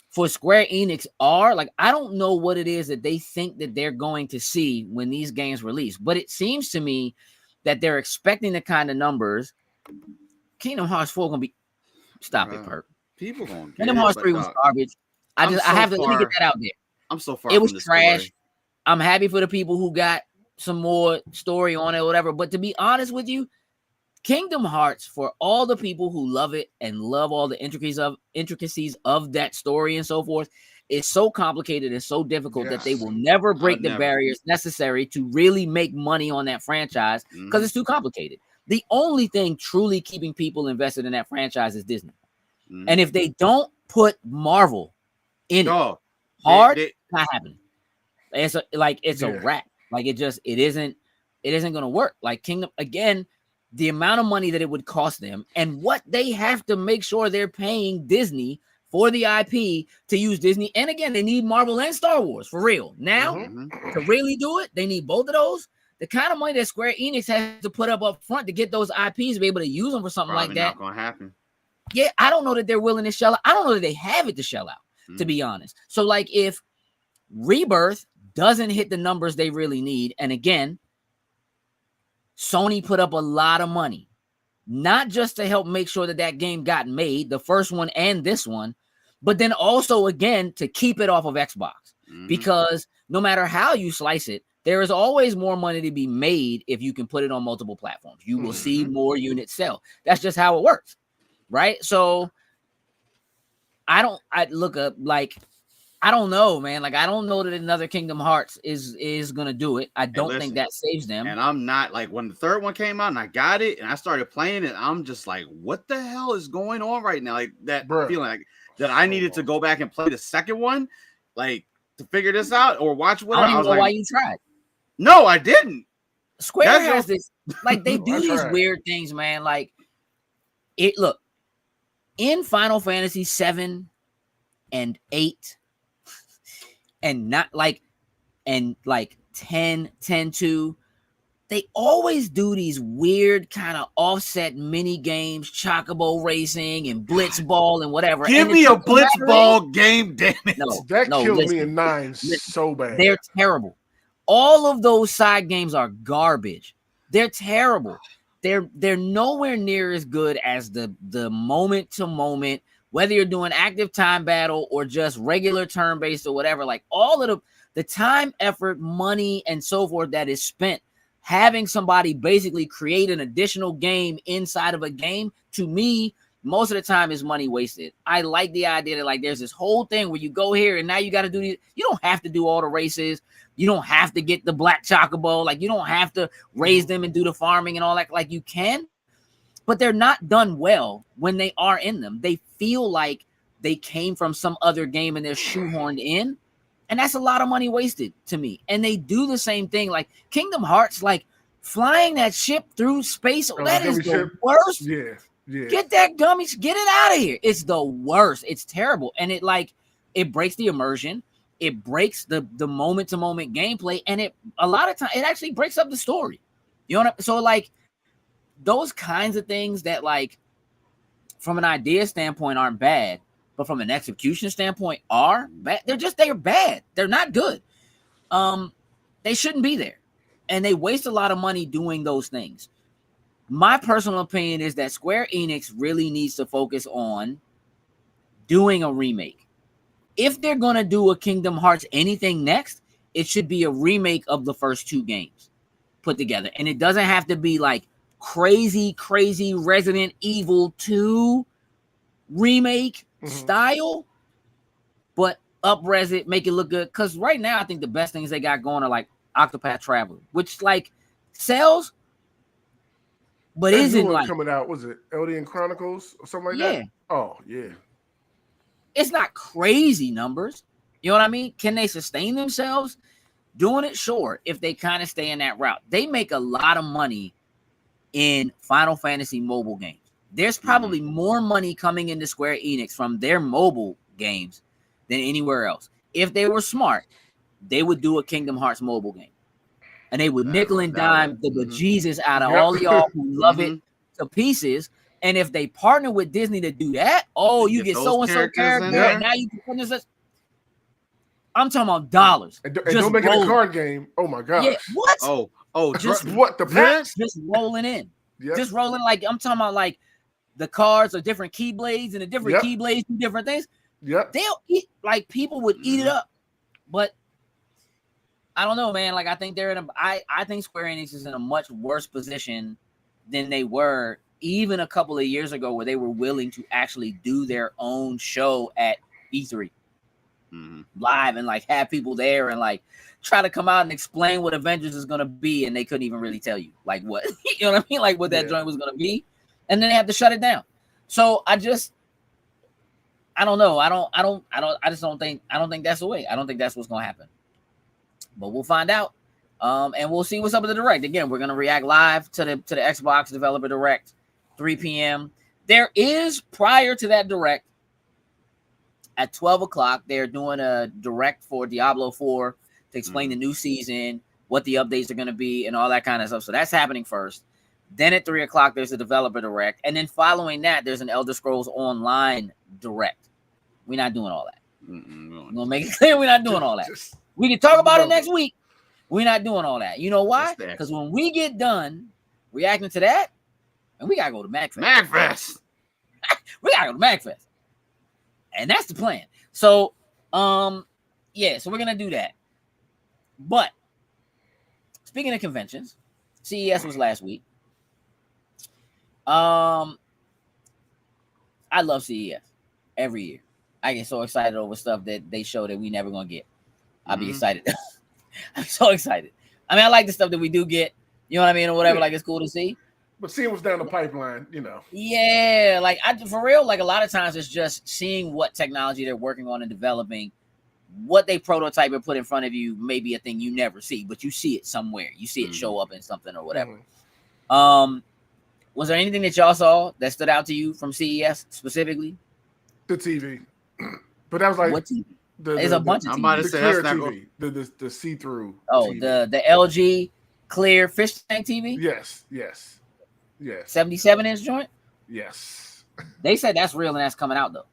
Speaker 2: for Square Enix are. Like, I don't know what it is that they think that they're going to see when these games release, but it seems to me that they're expecting the kind of numbers. Kingdom Hearts 4 gonna be it, Perk.
Speaker 4: People gonna
Speaker 2: Kingdom Hearts 3 was garbage. Let me get that out there.
Speaker 4: I'm so far.
Speaker 2: It was trash. Story. I'm happy for the people who got some more story on it or whatever. But to be honest with you, Kingdom Hearts, for all the people who love it and love all the intricacies of that story and so forth, is so complicated and so difficult that they will never break the barriers necessary to really make money on that franchise because it's too complicated. The only thing truly keeping people invested in that franchise is Disney. And if they don't put Marvel in it hard, it's not happening. It's a wrap. Like it isn't going to work. Like Kingdom, again, the amount of money that it would cost them and what they have to make sure they're paying Disney for the IP to use Disney. And again, they need Marvel and Star Wars for real. Now, to really do it, they need both of those. The kind of money that Square Enix has to put up front to get those IPs to be able to use them for something like that.
Speaker 4: Not going to happen.
Speaker 2: Yeah, I don't know that they're willing to shell out. I don't know that they have it to shell out, to be honest. So, like, if Rebirth doesn't hit the numbers they really need, and again, Sony put up a lot of money, not just to help make sure that game got made, the first one and this one, but then also, again, to keep it off of Xbox. Because no matter how you slice it, There is always more money to be made if you can put it on multiple platforms. You will see more units sell. That's just how it works, right? So I don't know, man. Like, I don't know that another Kingdom Hearts is gonna do it. I don't think that saves them.
Speaker 4: And I'm not like, when the third one came out and I got it and I started playing it, I'm just like, what the hell is going on right now? Like that feeling like that I needed to go back and play the second one, like to figure this out or watch what
Speaker 2: I don't even know why you tried.
Speaker 4: No, I didn't.
Speaker 2: Square has this, like, they do these weird things, man. Like, look, in Final Fantasy VII and 8 and not like 10 2, they always do these weird kind of offset mini games, Chocobo Racing and Blitzball and whatever.
Speaker 4: Give me a Blitzball game, damn it.
Speaker 3: That killed me in 9 so bad.
Speaker 2: They're terrible. All of those side games are garbage. They're terrible. They're nowhere near as good as the moment to moment, whether you're doing active time battle or just regular turn based or whatever. Like, all of the time, effort, money, and so forth that is spent having somebody basically create an additional game inside of a game, to me, most of the time is money wasted. I like the idea that, like, there's this whole thing where you go here and now you got to do these. You don't have to do all the races. You don't have to get the black chocobo. Like, you don't have to raise them and do the farming and all that. Like, you can, but they're not done well when they are in them. They feel like they came from some other game and they're shoehorned in. And that's a lot of money wasted to me. And they do the same thing. Like, Kingdom Hearts, like, flying that ship through space, that is the worst.
Speaker 3: Yeah.
Speaker 2: Get that gummy, get it out of here. It's the worst. It's terrible. And it breaks the immersion. It breaks the moment to moment gameplay, and a lot of time it actually breaks up the story. You know what so like those kinds of things that, like, from an idea standpoint aren't bad, but from an execution standpoint are bad. They're bad. They're not good. They shouldn't be there. And they waste a lot of money doing those things. My personal opinion is that Square Enix really needs to focus on doing a remake. If they're going to do a Kingdom Hearts anything next, it should be a remake of the first 2 games put together. And it doesn't have to be like crazy Resident Evil 2 remake style, but up-res it, make it look good. Because right now, I think the best things they got going are like Octopath Traveler, which, like, sells, but
Speaker 3: that
Speaker 2: isn't like
Speaker 3: coming out. Was it Eldian Chronicles or something like that? Oh yeah.
Speaker 2: It's not crazy numbers. You know what I mean? Can they sustain themselves doing it? Sure, if they kind of stay in that route. They make a lot of money in Final Fantasy mobile games. There's probably more money coming into Square Enix from their mobile games than anywhere else. If they were smart, they would do a Kingdom Hearts mobile game. And they would nickel and dime the bejesus out of all y'all who love it to pieces. And if they partner with Disney to do that, you get so-and-so character, and now you can put this. I'm talking about dollars.
Speaker 3: And don't make it a card game. Oh my gosh.
Speaker 2: Yeah, what?
Speaker 3: Just what? The packs?
Speaker 2: Just rolling in. Yep. Just rolling, like, I'm talking about, like, the cards are different keyblades, and the different keyblades do different things.
Speaker 3: Yep.
Speaker 2: They'll eat, like, people would eat it up. But I don't know, man. Like, I think I think Square Enix is in a much worse position than they were even a couple of years ago, where they were willing to actually do their own show at E3 live and, like, have people there and, like, try to come out and explain what Avengers is going to be. And they couldn't even really tell you, like, what, you know what I mean? Like, what that joint was going to be. And then they have to shut it down. So I don't know. I don't think that's the way. I don't think that's what's going to happen, but we'll find out. And we'll see what's up with the Direct. Again, we're going to react live to the Xbox Developer Direct, 3 p.m. There is, prior to that Direct, at 12 o'clock, they're doing a Direct for Diablo 4 to explain the new season, what the updates are going to be, and all that kind of stuff. So that's happening first. Then at 3 o'clock, there's a Developer Direct. And then following that, there's an Elder Scrolls Online Direct. We're not doing all that. We're going to make it clear we're not doing all that. We can talk about it next week. We're not doing all that. You know why? Because when we get done reacting to that, and we got to go to MagFest. We got to go to MagFest. And that's the plan. So, so we're going to do that. But speaking of conventions, CES was last week. I love CES every year. I get so excited over stuff that they show that we never gonna get. I'll be excited. I'm so excited. I mean, I like the stuff that we do get, you know what I mean, or whatever. Like, it's cool to see.
Speaker 3: But seeing what's down the pipeline, you know.
Speaker 2: Yeah, like for real, like a lot of times it's just seeing what technology they're working on and developing. What they prototype and put in front of you may be a thing you never see, but you see it somewhere. You see it show up in something or whatever. Was there anything that y'all saw that stood out to you from CES specifically?
Speaker 3: The TV. But that was like
Speaker 2: what TV?
Speaker 3: There's
Speaker 2: a bunch of
Speaker 4: TVs.
Speaker 3: the clear TV, the see-through.
Speaker 2: Oh,
Speaker 3: TV.
Speaker 2: the LG clear fish tank TV.
Speaker 3: Yes.
Speaker 2: 77-inch joint.
Speaker 3: Yes.
Speaker 2: They said that's real and that's coming out though.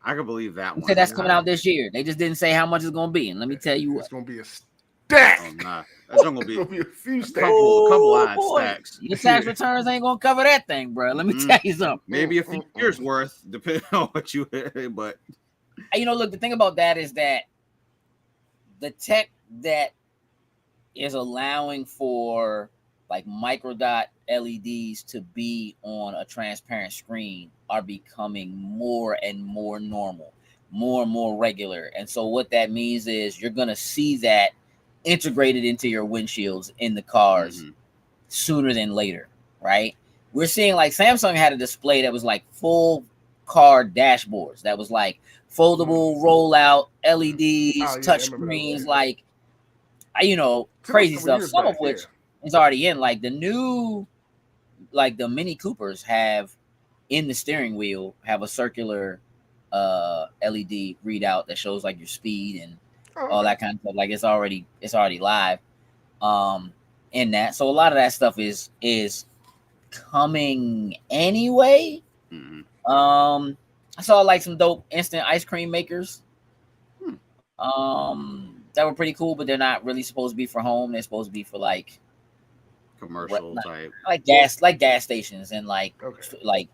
Speaker 4: I can believe that
Speaker 2: They
Speaker 4: one.
Speaker 2: said that's coming out this year. They just didn't say how much it's going to be. And let me tell you,
Speaker 3: it's going to be a stack.
Speaker 4: Oh, nah. That's going to be
Speaker 3: a few stacks.
Speaker 4: couple line stacks.
Speaker 2: Your tax returns ain't going to cover that thing, bro. Let me tell you something.
Speaker 4: Maybe a few years worth, depending on what you. But
Speaker 2: look, the thing about that is that the tech that is allowing for like microdot LEDs to be on a transparent screen are becoming more and more normal, more and more regular. And so what that means is you're going to see that integrated into your windshields in the cars sooner than later, right? We're seeing like Samsung had a display that was like full car dashboards that was like foldable rollout LEDs, touch screens, like, crazy stuff, some of which is already in. Like the new, like the Mini Coopers have in the steering wheel have a circular LED readout that shows like your speed and all that kind of stuff. Like it's already live in that. So a lot of that stuff is coming anyway. I saw like some dope instant ice cream makers that were pretty cool, but they're not really supposed to be for home. They're supposed to be for like
Speaker 4: commercial type,
Speaker 2: like gas stations and like you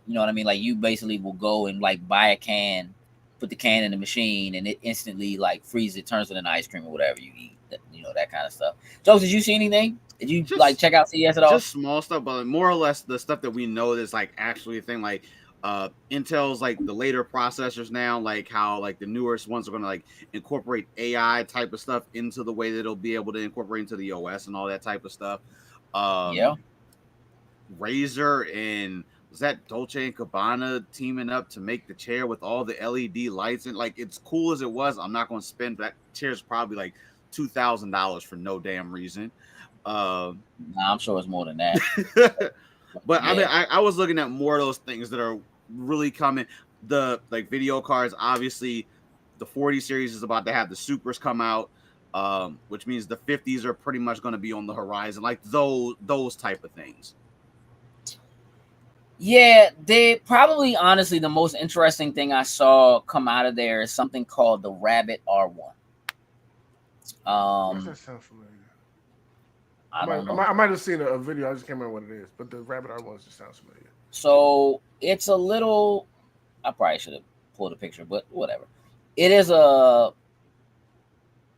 Speaker 2: know what I mean. Like you basically will go and like buy a can, put the can in the machine, and it instantly like freezes it, turns it into ice cream or whatever you eat. That kind of stuff. Jokes, did you see anything? Did you like check out CES at all?
Speaker 4: Just small stuff, but more or less the stuff that we know that's like actually a thing. Like Intel's like the later processors now, like how like the newest ones are going to like incorporate AI type of stuff into the way that it'll be able to incorporate into the OS and all that type of stuff. Razer and was that Dolce and Gabbana teaming up to make the chair with all the LED lights, and like it's cool as it was, I'm not going to spend that chair's probably like $2,000 for no damn reason.
Speaker 2: I'm sure it's more than that.
Speaker 4: But I mean, I was looking at more of those things that are really coming. The like video cards, obviously, the 40 series is about to have the supers come out, which means the 50s are pretty much going to be on the horizon, like those type of things.
Speaker 2: Yeah, they probably honestly the most interesting thing I saw come out of there is something called the Rabbit R1.
Speaker 3: Does that sound familiar? I might have seen a video. I just can't remember what it is, but the Rabbit R1 just sounds familiar.
Speaker 2: So it's a little. I probably should have pulled a picture, but whatever. It is a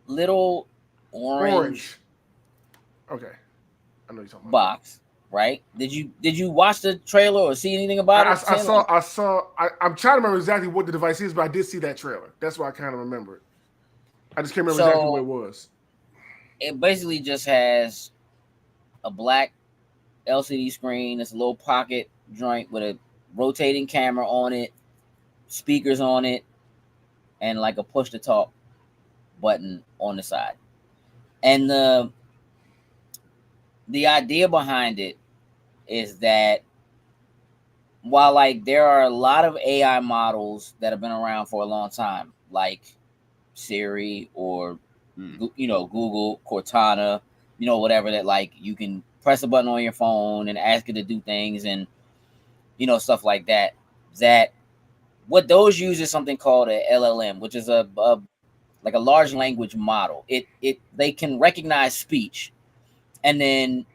Speaker 2: little orange.
Speaker 3: Okay, I know you're talking about
Speaker 2: box, right? Did you watch the trailer or see anything about it?
Speaker 3: I saw. I'm trying to remember exactly what the device is, but I did see that trailer. That's why I kind of remember it. I just can't remember exactly what it was.
Speaker 2: It basically just has a black LCD screen. It's a little pocket joint with a rotating camera on it, speakers on it, and like a push to talk button on the side. And the idea behind it is that while like there are a lot of AI models that have been around for a long time, like Siri or Google, Cortana, whatever, that like you can press a button on your phone and ask it to do things and stuff like that. That what those use is something called a LLM, which is a large language model. They can recognize speech and then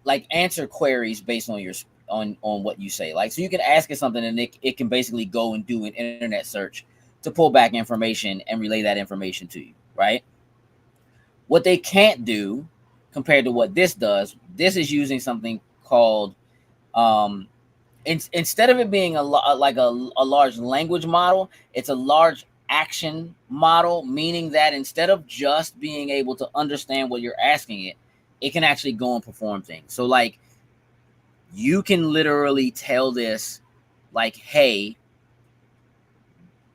Speaker 2: like answer queries based on your on what you say. Like, so you can ask it something and it can basically go and do an internet search to pull back information and relay that information to you, right? What they can't do, compared to what this does. This is using something called instead of it being a large language model, it's a large action model, meaning that instead of just being able to understand what you're asking it, it can actually go and perform things. So like you can literally tell this like, hey,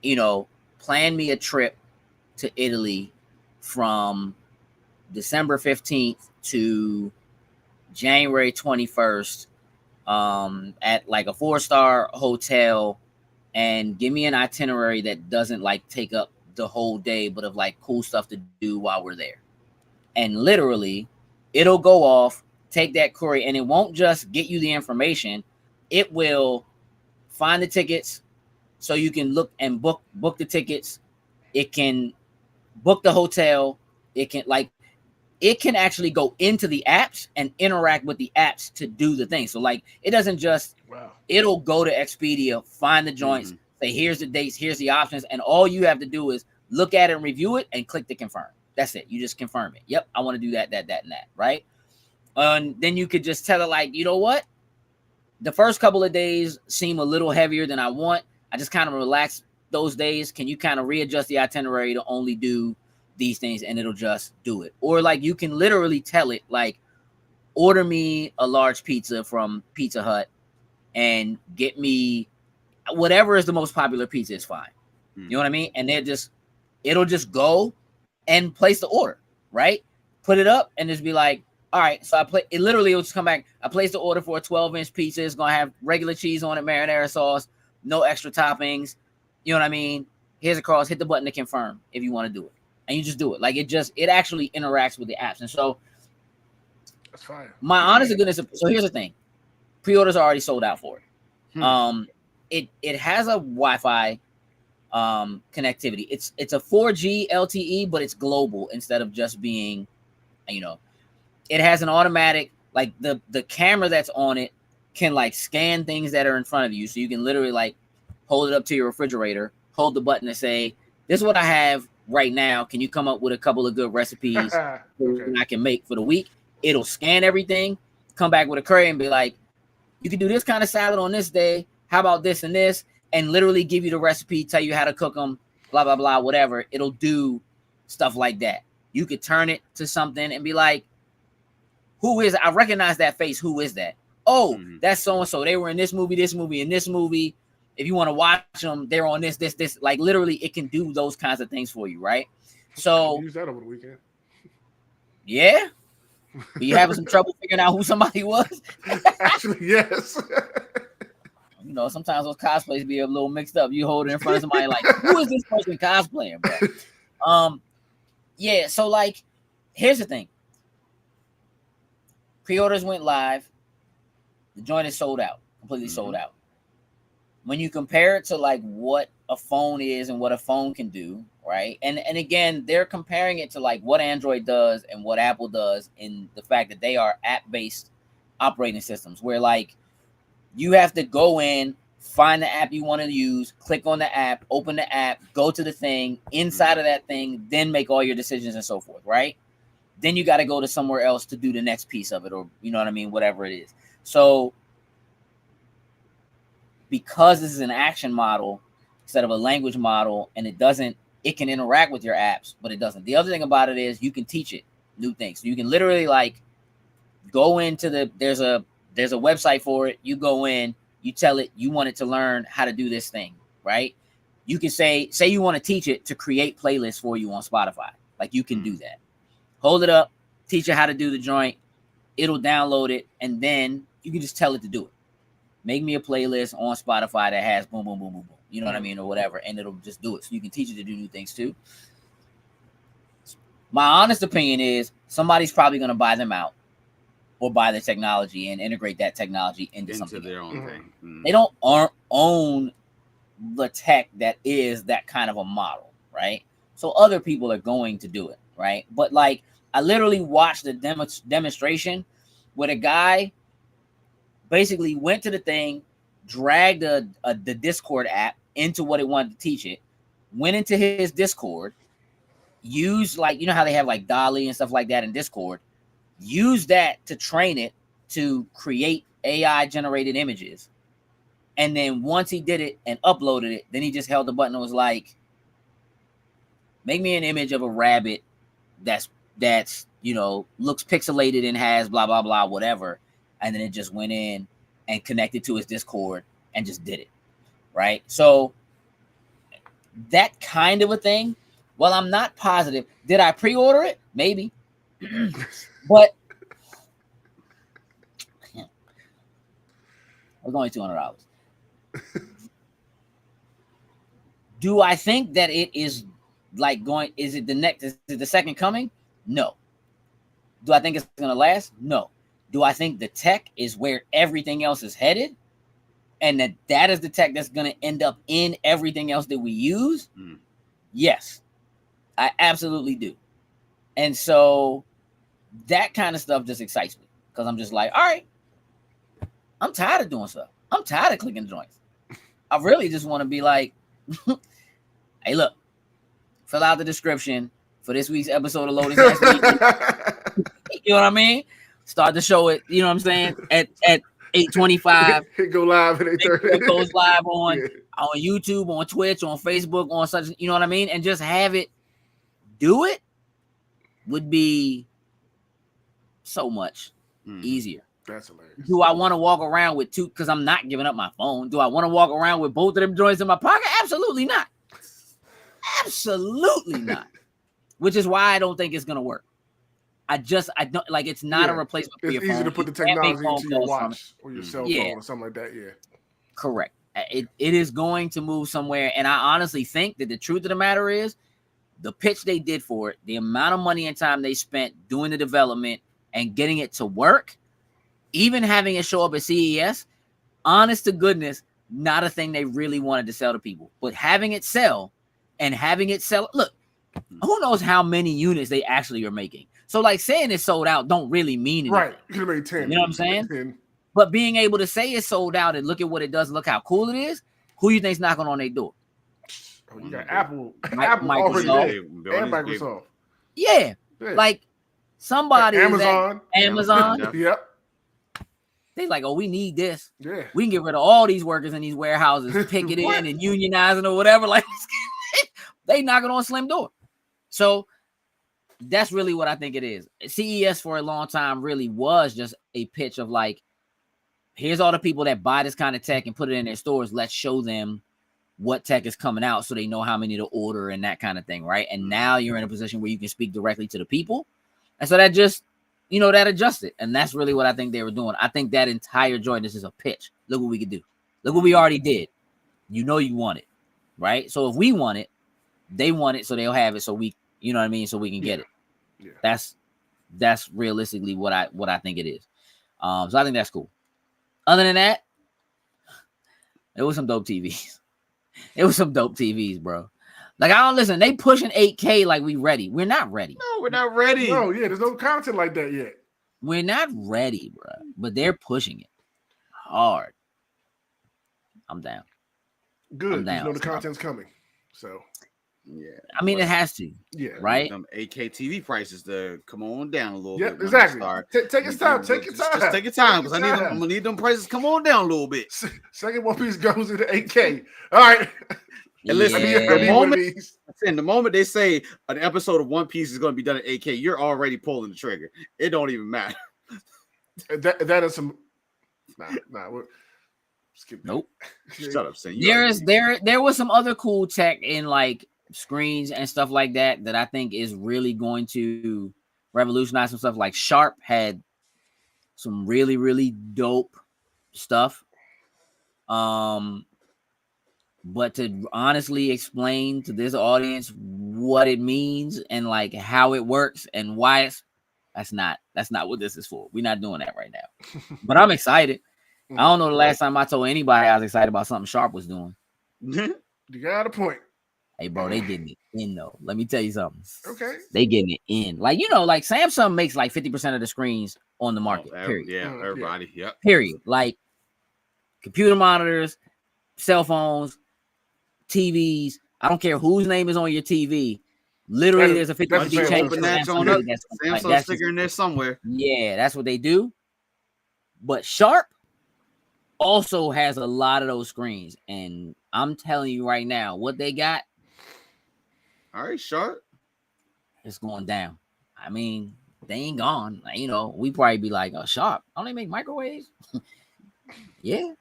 Speaker 2: you know, plan me a trip to Italy from December 15th to January 21st at like a 4-star hotel, and give me an itinerary that doesn't like take up the whole day, but of like cool stuff to do while we're there. And literally it'll go off, take that query, and it won't just get you the information. It will find the tickets so you can look and book the tickets. It can book the hotel. It can actually go into the apps and interact with the apps to do the thing. So like it doesn't just it'll go to Expedia, find the joints, say here's the dates, here's the options, and all you have to do is look at it and review it and click to confirm. That's it. You just confirm it. Yep, I want to do that, and that, right? And then you could just tell it like, you know what? The first couple of days seem a little heavier than I want. I just kind of relax those days. Can you kind of readjust the itinerary to only do these things, and it'll just do it? Or like you can literally tell it like, order me a large pizza from Pizza Hut and get me whatever is the most popular pizza is fine. You know what I mean? And it'll just go and place the order, right? Put it up and just be like, all right, so it literally will just come back. I placed the order for a 12-inch pizza. It's gonna have regular cheese on it, marinara sauce, no extra toppings. You know what I mean? Here's a cross, hit the button to confirm if you want to do it. And you just do it. Like it actually interacts with the apps. And so
Speaker 3: that's fine.
Speaker 2: My honest goodness. So here's the thing. Pre-orders are already sold out for it. It has a Wi-Fi connectivity. It's a 4G LTE, but it's global instead of just being, you know, it has an automatic, like the camera that's on it can like scan things that are in front of you. So you can literally like hold it up to your refrigerator, hold the button and say, this is what I have right now. Can you come up with a couple of good recipes I can make for the week? It'll scan everything, come back with a query and be like, you can do this kind of salad on this day. How about this and this? And literally give you the recipe, tell you how to cook them, blah, blah, blah, whatever. It'll do stuff like that. You could turn it to something and be like, who is it? I recognize that face. Who is that? Oh, that's so-and-so. They were in this movie, and this movie. If you want to watch them, they're on this. Like literally it can do those kinds of things for you, right? So
Speaker 3: use that over the weekend.
Speaker 2: Yeah. Are you having some trouble figuring out who somebody was?
Speaker 3: Actually, yes.
Speaker 2: You know, sometimes those cosplays be a little mixed up. You hold it in front of somebody like, who is this person cosplaying, bro? Yeah, so like, here's the thing. Pre-orders went live. The joint is sold out, completely sold out. When you compare it to like what a phone is and what a phone can do, right? And again, they're comparing it to like what Android does and what Apple does in the fact that they are app-based operating systems, where like you have to go in, find the app you want to use, click on the app, open the app, go to the thing, inside of that thing, then make all your decisions and so forth, right? Then you got to go to somewhere else to do the next piece of it, or you know what I mean, whatever it is. So because this is an action model instead of a language model, and it can interact with your apps, but it doesn't. The other thing about it is you can teach it new things. So you can literally like go into there's a website for it. You go in, you tell it you want it to learn how to do this thing, right? You can say you want to teach it to create playlists for you on Spotify. Like you can do that. Hold it up, teach it how to do the joint. It'll download it, and then you can just tell it to do it. Make me a playlist on Spotify that has boom, boom, boom, boom, boom. You know what I mean? Or whatever. And it'll just do it. So you can teach it to do new things too. My honest opinion is somebody's probably going to buy them out or buy the technology and integrate that technology into something
Speaker 4: their own thing.
Speaker 2: They don't own the tech that is that kind of a model, right? So other people are going to do it, right? But like, I literally watched the demonstration where the guy basically went to the thing, dragged the Discord app into what it wanted to teach it, went into his Discord, used like, you know how they have like Dolly and stuff like that in Discord, use that to train it to create AI generated images. And then once he did it and uploaded it, then he just held the button and was like, make me an image of a rabbit that's looks pixelated and has blah blah blah whatever. And then it just went in and connected to his Discord and just did it. Right? So that kind of a thing. Well, I'm not positive. Did I pre-order it? Maybe. But it was only $200. Do I think that it is like going? Is it the second coming? No. Do I think it's gonna last? No. Do I think the tech is where everything else is headed, and that is the tech that's gonna end up in everything else that we use? Yes, I absolutely do. And so that kind of stuff just excites me because I'm just like, all right, I'm tired of doing stuff. I'm tired of clicking joints. I really just want to be like, hey, look, fill out the description for this week's episode of Loading. You know what I mean? Start the show at, you know what I'm saying, at 8:25.
Speaker 3: It go live at 8:30.
Speaker 2: It goes live on YouTube, on Twitch, on Facebook, on such, you know what I mean? And just have it do it would be so much easier.
Speaker 3: That's hilarious.
Speaker 2: Do I want to walk around with two? Because I'm not giving up my phone. Do I want to walk around with both of them joints in my pocket? Absolutely not. Absolutely not. Which is why I don't think it's gonna work. I don't like. It's not a replacement for your phone.
Speaker 3: It's easy to put the technology into your watch or your cell phone or something like that. Yeah,
Speaker 2: correct. It is going to move somewhere, and I honestly think that the truth of the matter is, the pitch they did for it, the amount of money and time they spent doing the development and getting it to work, even having it show up at CES, honest to goodness, not a thing they really wanted to sell to people. But having it sell, look, who knows how many units they actually are making. So like saying it's sold out don't really mean anything.
Speaker 3: Right. You can make 10.
Speaker 2: You know what I'm saying?
Speaker 3: 10.
Speaker 2: But being able to say it's sold out and look at what it does, look how cool it is, who you think's knocking on their door?
Speaker 3: Oh, you got Apple
Speaker 2: Microsoft.
Speaker 3: already there. And Microsoft.
Speaker 2: Yeah. Like somebody
Speaker 3: Amazon. Yep.
Speaker 2: They like, oh, we need this.
Speaker 3: Yeah.
Speaker 2: We can get rid of all these workers in these warehouses, pick it in and unionizing or whatever. Like they knocking on a slim door. So that's really what I think it is. CES for a long time really was just a pitch of like, here's all the people that buy this kind of tech and put it in their stores. Let's show them what tech is coming out so they know how many to order and that kind of thing, right? And now you're in a position where you can speak directly to the people. And so that just, that adjusted. And that's really what I think they were doing. I think that entire joint, this is a pitch. Look what we could do. Look what we already did. You want it, right? So if we want it, they want it, so they'll have it so we, you know what I mean? So we can get it. Yeah. That's realistically what I think it is. So I think that's cool. Other than that, it was some dope TVs. It was some dope TVs, bro. Like, I don't listen. They pushing 8K like we ready. We're not ready.
Speaker 4: No, we're not ready.
Speaker 3: No, yeah, there's no content like that yet.
Speaker 2: We're not ready, bro. But they're pushing it hard. I'm down.
Speaker 3: Good.
Speaker 2: I'm down.
Speaker 3: The content's coming. So.
Speaker 4: Yeah,
Speaker 2: I mean, it has to.
Speaker 3: Yeah,
Speaker 2: right.
Speaker 4: Them 8K TV prices to come on down a little
Speaker 3: bit.
Speaker 4: Yeah,
Speaker 3: exactly. Take your time. Take your time.
Speaker 4: Just take your time because I'm gonna need them prices come on down a little bit.
Speaker 3: Second One Piece goes into 8K. All right.
Speaker 4: And listen, the moment they say an episode of One Piece is going to be done at 8K, you're already pulling the trigger. It don't even matter.
Speaker 3: That is some. Nah.
Speaker 2: Nope.
Speaker 4: Shut up, Sam.
Speaker 2: There was some other cool tech in like screens and stuff like that I think is really going to revolutionize some stuff. Like Sharp had some really, really dope stuff. But to honestly explain to this audience what it means and like how it works and why that's not what this is for. We're not doing that right now. But I'm excited. I don't know the last time I told anybody I was excited about something Sharp was doing.
Speaker 3: You got a point.
Speaker 2: Hey, bro, they getting it in though. Let me tell you something.
Speaker 3: Okay.
Speaker 2: They getting it in. Like, like Samsung makes like 50% of the screens on the market. Period.
Speaker 4: Yeah, everybody.
Speaker 3: Yeah.
Speaker 4: Yep.
Speaker 2: Period. Like computer monitors, cell phones, TVs. I don't care whose name is on your TV. Literally, there's a
Speaker 3: That's
Speaker 2: 50
Speaker 3: a
Speaker 2: change.
Speaker 4: Open that
Speaker 2: Samsung
Speaker 4: joint up.
Speaker 2: that's
Speaker 4: Samsung sticker in there somewhere.
Speaker 2: Yeah, that's what they do. But Sharp also has a lot of those screens, and I'm telling you right now, what they got,
Speaker 4: All right, Sharp.
Speaker 2: it's going down. I mean, they ain't gone. Like, you know, we probably be like, oh, Sharp, don't they make microwaves? Yeah,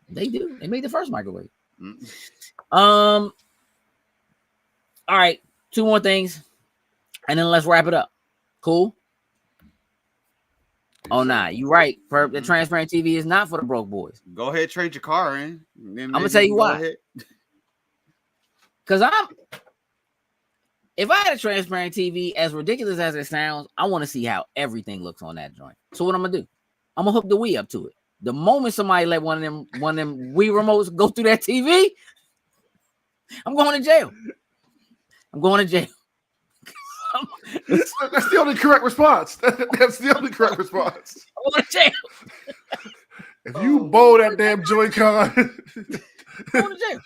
Speaker 2: they do. They made the first microwave. All right, 2 more things, and then let's wrap it up. Cool. Oh, nah, you right. The transparent TV is not for the broke boys.
Speaker 4: Go ahead, trade your car in.
Speaker 2: I'm gonna tell you why. Because if I had a transparent TV, as ridiculous as it sounds, I want to see how everything looks on that joint. So what I'm gonna do? I'm gonna hook the Wii up to it. The moment somebody let one of them Wii remotes go through that TV, I'm going to jail. I'm going to jail.
Speaker 3: That's the only correct response. That's the only correct response.
Speaker 2: I'm going to jail.
Speaker 3: If you bowl that damn Joy-Con,
Speaker 2: I'm going to jail.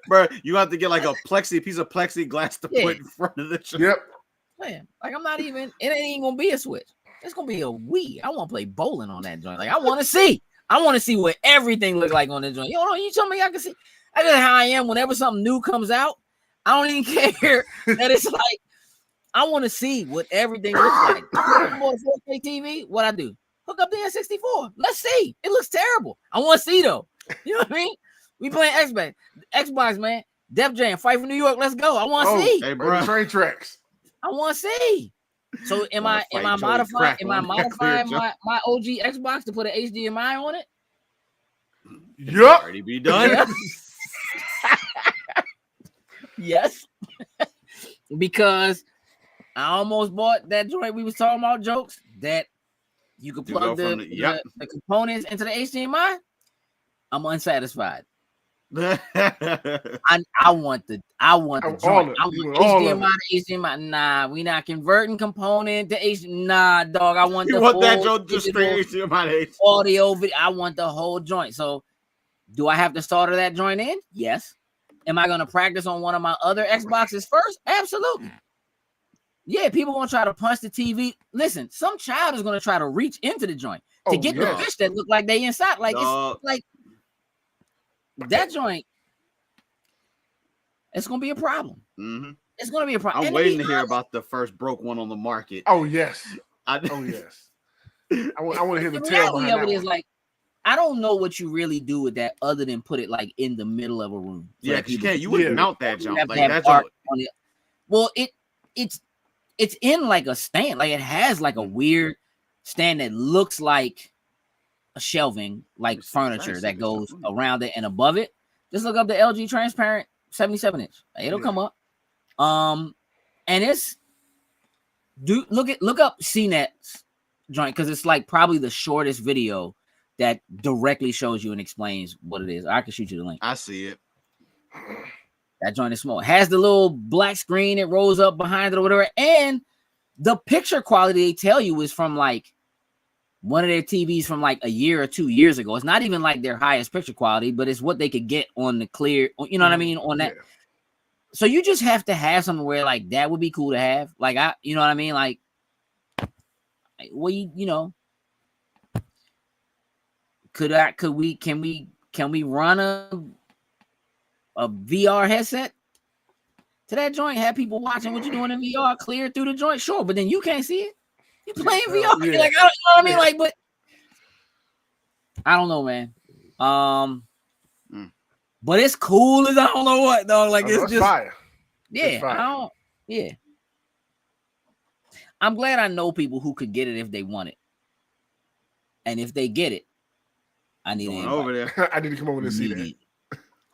Speaker 4: Bro, you have to get like a piece of plexiglass to put in front of the truck.
Speaker 3: Yep.
Speaker 2: Man, like I'm not even. It ain't even gonna be a Switch. It's gonna be a Wii. I want to play bowling on that joint. Like I want to see. I want to see what everything look like on the joint. You tell me I can see. I know how I am. Whenever something new comes out, I don't even care that it's like. I want to see what everything looks like. I bought a 4K TV. What I do? Hook up the N64. Let's see. It looks terrible. I want to see though. You know what I mean? We playing Xbox, man. Def Jam, Fight for New York. Let's go. I want to see.
Speaker 4: Hey, bro.
Speaker 3: Train tracks.
Speaker 2: I want to see. So am I modifying my OG Xbox to put an HDMI on it?
Speaker 3: Yup.
Speaker 4: Already be done.
Speaker 2: Yes. Because I almost bought that joint we was talking about, jokes, that you could plug the components into the HDMI. I'm unsatisfied. I want the joint. I want HDMI. Nah, we not converting component to HDMI. Nah, dog. I want
Speaker 4: that joint just straight HDMI
Speaker 2: audio video. I want the whole joint. So, do I have to solder that joint in? Yes. Am I going to practice on one of my other Xboxes first? Absolutely. Yeah, people gonna try to punch the TV. Listen, some child is gonna try to reach into the joint to get the fish that look like they inside. Like it's like that joint. It's gonna be a problem.
Speaker 4: Mm-hmm.
Speaker 2: It's gonna be a problem.
Speaker 4: I'm waiting to hear about the first broke one on the market.
Speaker 3: Oh yes. I want to hear the tale behind
Speaker 2: of it is like, I don't know what you really do with that other than put it like in the middle of a room.
Speaker 4: Yeah, you wouldn't mount that jump like that.
Speaker 2: On it. Well, it's in like a stand. Like it has like a weird stand that looks like a shelving, like furniture that goes around it and above it. Just look up the LG transparent 77-inch. It'll come up. And it's look up CNET's joint because it's like probably the shortest video that directly shows you and explains what it is. I can shoot you the link.
Speaker 4: I see it.
Speaker 2: That joint is small. It has the little black screen. It rolls up behind it or whatever. And the picture quality they tell you is from like one of their TVs from like a year or 2 years ago. It's not even like their highest picture quality, but it's what they could get on the clear. You know what I mean? On that. Yeah. So you just have to have something where like that would be cool to have. Like you know what I mean? Like, well, you know, can we run a VR headset to that joint, have people watching what you're doing in VR, clear through the joint, sure, but then you can't see it. You playing VR, you're like, you know what I mean? Like, but I don't know, man. But it's cool as I don't know what, dog. Like it's just
Speaker 3: fire.
Speaker 2: Yeah,
Speaker 3: it's fire.
Speaker 2: Yeah. I'm glad I know people who could get it if they want it, and if they get it, I need to
Speaker 4: over there.
Speaker 3: I need to come over and see that.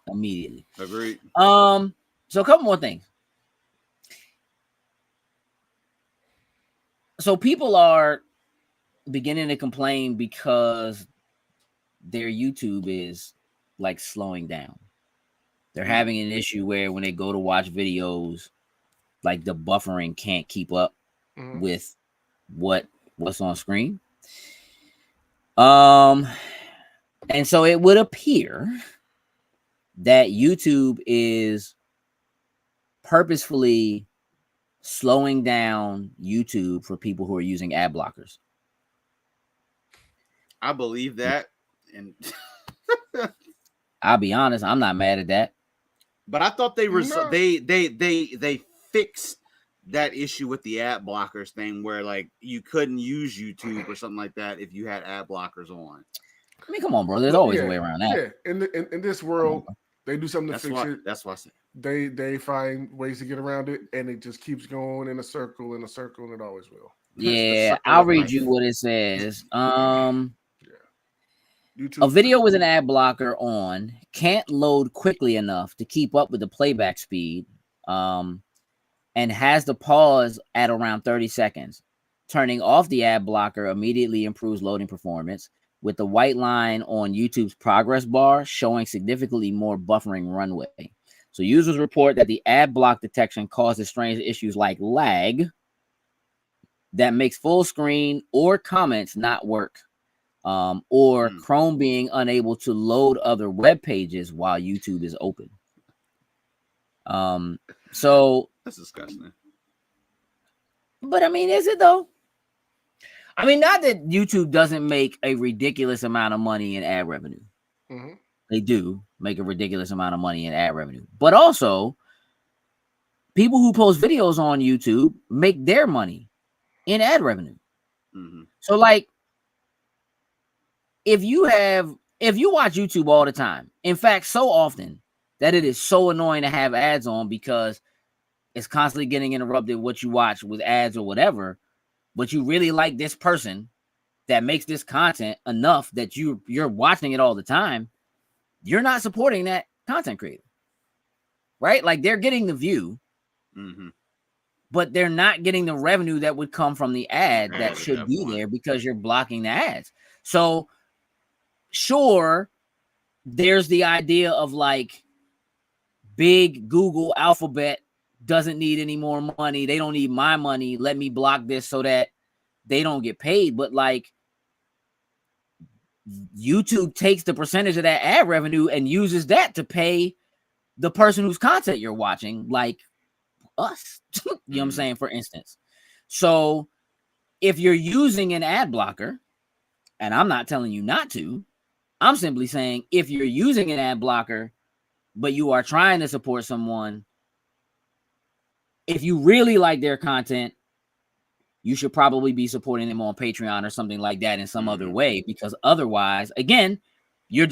Speaker 2: Immediately.
Speaker 4: Agreed.
Speaker 2: So a couple more things. So people are beginning to complain because their YouTube is like slowing down. They're having an issue where when they go to watch videos, like the buffering can't keep up with what's on screen. And so it would appear that YouTube is purposefully slowing down YouTube for people who are using ad blockers.
Speaker 4: I believe that, and
Speaker 2: I'll be honest, I'm not mad at that.
Speaker 4: but I thought they
Speaker 3: No.
Speaker 4: they fixed that issue with the ad blockers thing, where like you couldn't use YouTube or something like that if you had ad blockers on.
Speaker 2: I mean, come on, bro. There's always a way around that.
Speaker 3: Yeah, in this world, they do something to fix it.
Speaker 4: That's why I said.
Speaker 3: They find ways to get around it, and it just keeps going in a circle, and it always will.
Speaker 2: Yeah, I'll read you what it says.
Speaker 3: YouTube.
Speaker 2: A video with an ad blocker on can't load quickly enough to keep up with the playback speed, and has the pause at around 30 seconds. Turning off the ad blocker immediately improves loading performance, with the white line on YouTube's progress bar showing significantly more buffering runway. So users report that the ad block detection causes strange issues like lag that makes full screen or comments not work. Or Chrome being unable to load other web pages while YouTube is open. So
Speaker 4: That's disgusting.
Speaker 2: But I mean, is it though? I mean, not that YouTube doesn't make a ridiculous amount of money in ad revenue.
Speaker 3: Mm-hmm.
Speaker 2: They do make a ridiculous amount of money in ad revenue, but also people who post videos on YouTube make their money in ad revenue.
Speaker 4: Mm-hmm.
Speaker 2: So like, if you watch YouTube all the time, in fact, so often that it is so annoying to have ads on because it's constantly getting interrupted what you watch with ads or whatever, but you really like this person that makes this content enough that you're watching it all the time, you're not supporting that content creator, right? Like they're getting the view, but they're not getting the revenue that would come from the ad that should be there because you're blocking the ads. So sure, there's the idea of like big Google Alphabet doesn't need any more money. They don't need my money. Let me block this so that they don't get paid. But like YouTube takes the percentage of that ad revenue and uses that to pay the person whose content you're watching, like us. You know what I'm saying? For instance. So if you're using an ad blocker, and I'm not telling you not to, I'm simply saying if you're using an ad blocker, but you are trying to support someone, if you really like their content, you should probably be supporting them on Patreon or something like that in some other way, because otherwise, again, you're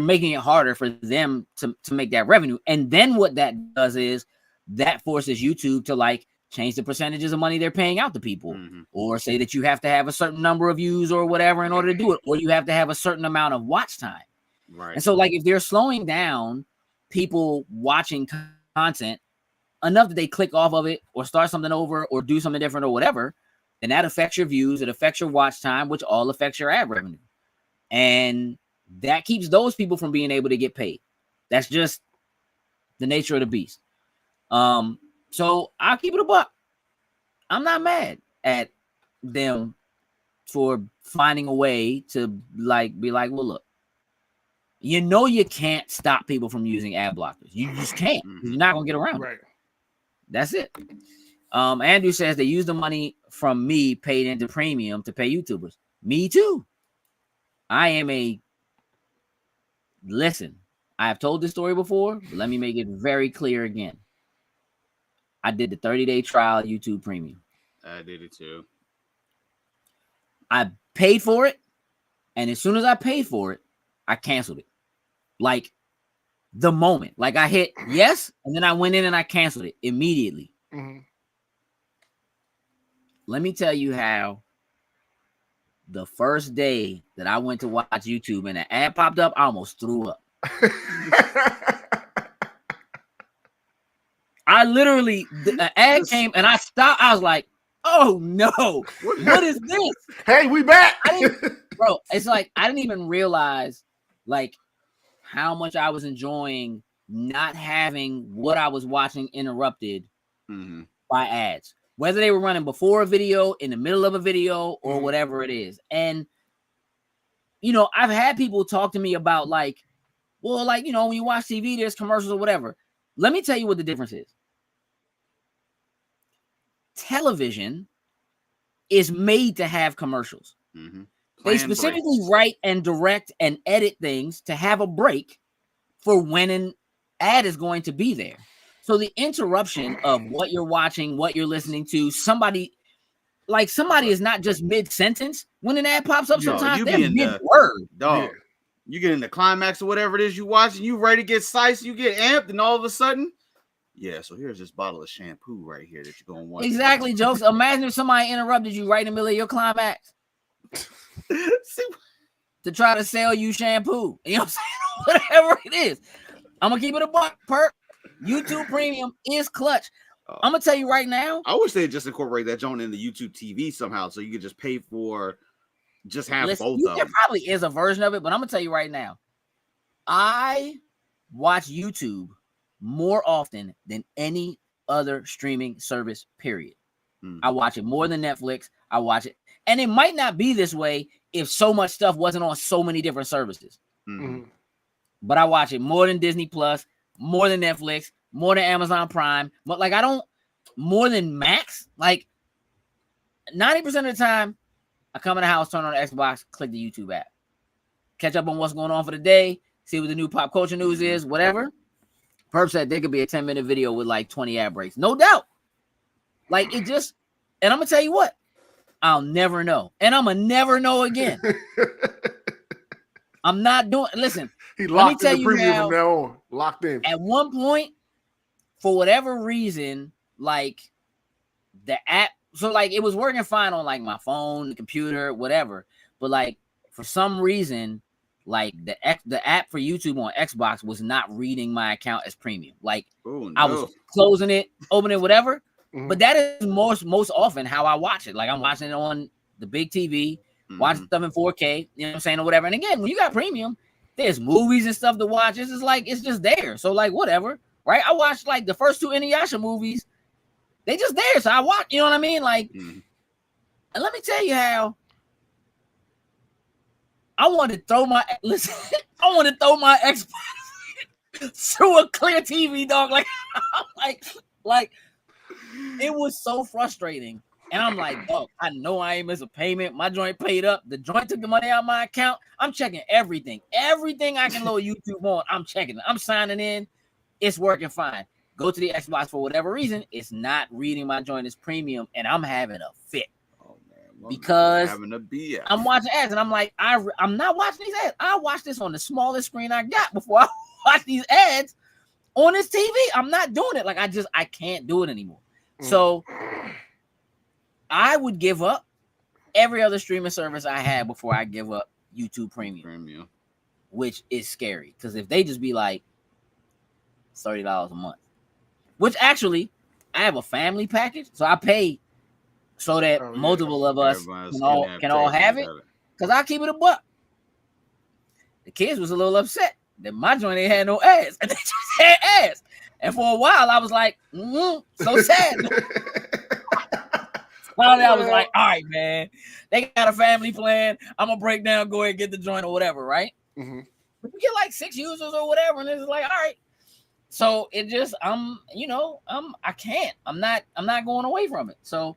Speaker 2: making it harder for them to make that revenue. And then what that does is that forces YouTube to like change the percentages of money they're paying out to people, or say that you have to have a certain number of views or whatever in order to do it, or you have to have a certain amount of watch time.
Speaker 4: Right.
Speaker 2: And so like if they're slowing down people watching content enough that they click off of it or start something over or do something different or whatever, then that affects your views, it affects your watch time, which all affects your ad revenue. And that keeps those people from being able to get paid. That's just the nature of the beast. So I'll keep it a buck. I'm not mad at them for finding a way to like be like, well, look, you know, you can't stop people from using ad blockers. You just can't. You're not gonna get around it. That's it. Andrew says they use the money from me paid into premium to pay YouTubers. Me too. Listen, I have told this story before, but let me make it very clear again. I did the 30-day trial YouTube Premium.
Speaker 4: I did it too.
Speaker 2: I paid for it, and as soon as I paid for it, I canceled it. Like the moment. Like I hit yes, and then I went in and I canceled it immediately. Let me tell you how the first day that I went to watch YouTube and an ad popped up, I almost threw up. I literally, the ad came and I stopped. I was like, oh no, what is this?
Speaker 3: Hey, we back.
Speaker 2: Bro, it's like, I didn't even realize like how much I was enjoying not having what I was watching interrupted by ads, whether they were running before a video, in the middle of a video, or whatever it is. And, you know, I've had people talk to me about like, well, like, you know, when you watch TV, there's commercials or whatever. Let me tell you what the difference is. television is made to have commercials.
Speaker 4: Mm-hmm.
Speaker 2: They specifically write and direct and edit things to have a break for when an ad is going to be there. So the interruption of what you're watching, what you're listening to, somebody is not just mid-sentence when an ad pops up. Sometimes they're mid-word.
Speaker 4: Dog. Yeah. You get in the climax or whatever it is you watch, and you ready to get sliced, you get amped, and all of a sudden, yeah, so here's this bottle of shampoo right here that you're going to want.
Speaker 2: Exactly, Jokes. Imagine if somebody interrupted you right in the middle of your climax to try to sell you shampoo. You know what I'm saying? Whatever it is. I'm going to keep it a buck, perk. YouTube Premium is clutch. I'm going to tell you right now.
Speaker 4: I wish they just incorporate that joint in the YouTube TV somehow so you could just pay for... Just have both of them.
Speaker 2: There probably is a version of it, but I'm gonna tell you right now, I watch YouTube more often than any other streaming service, period. I watch it more than Netflix. I watch it, and it might not be this way if so much stuff wasn't on so many different services. But I watch it more than Disney Plus, more than Netflix, more than Amazon Prime. But like I don't more than Max. Like 90% of the time, I come in the house, turn on the Xbox, click the YouTube app, catch up on what's going on for the day, see what the new pop culture news is, whatever. Perp said there could be a 10-minute video with like 20 ad breaks. No doubt. Like it just, and I'm going to tell you what, I'll never know. And I'm going to never know again. I'm not doing, listen,
Speaker 3: let me tell you now, from now on. Locked in.
Speaker 2: At one point, for whatever reason, like the app, so like it was working fine on like my phone, the computer, whatever. But like for some reason, like the app for YouTube on Xbox was not reading my account as premium. Like I was closing it, opening it, whatever. But that is most often how I watch it. Like I'm watching it on the big TV, watching stuff in 4K, you know what I'm saying, or whatever. And again, when you got premium, there's movies and stuff to watch. It's just like it's just there. So like whatever, right? I watched like the first 2 Inuyasha movies. They just there, so I watch. You know what I mean? Like, and let me tell you how I want to throw my Xbox through a clear TV, dog. Like, it was so frustrating. And I'm like, dog, I know I ain't miss a payment. My joint paid up. The joint took the money out of my account. I'm checking everything I can load YouTube on. I'm checking it. I'm signing in. It's working fine. Go to the Xbox for whatever reason, it's not reading my joint as premium, and I'm having a fit because I'm watching ads, and I'm like, I'm not watching these ads. I watch this on the smallest screen I got before I watch these ads on this TV. I'm not doing it. Like I can't do it anymore. So I would give up every other streaming service I had before I give up YouTube Premium. Which is scary because if they just be like $30 a month. Which actually, I have a family package, so I pay so that multiple of us can all have it. Because I keep it a buck. The kids was a little upset that my joint ain't had no ads, and they just had ads. And for a while, I was like, so sad. Finally, I was like, all right, man, they got a family plan. I'm gonna break down, go ahead and get the joint or whatever, right? But you get like 6 users or whatever, and it's like, all right. So it just, I can't. I'm not going away from it. So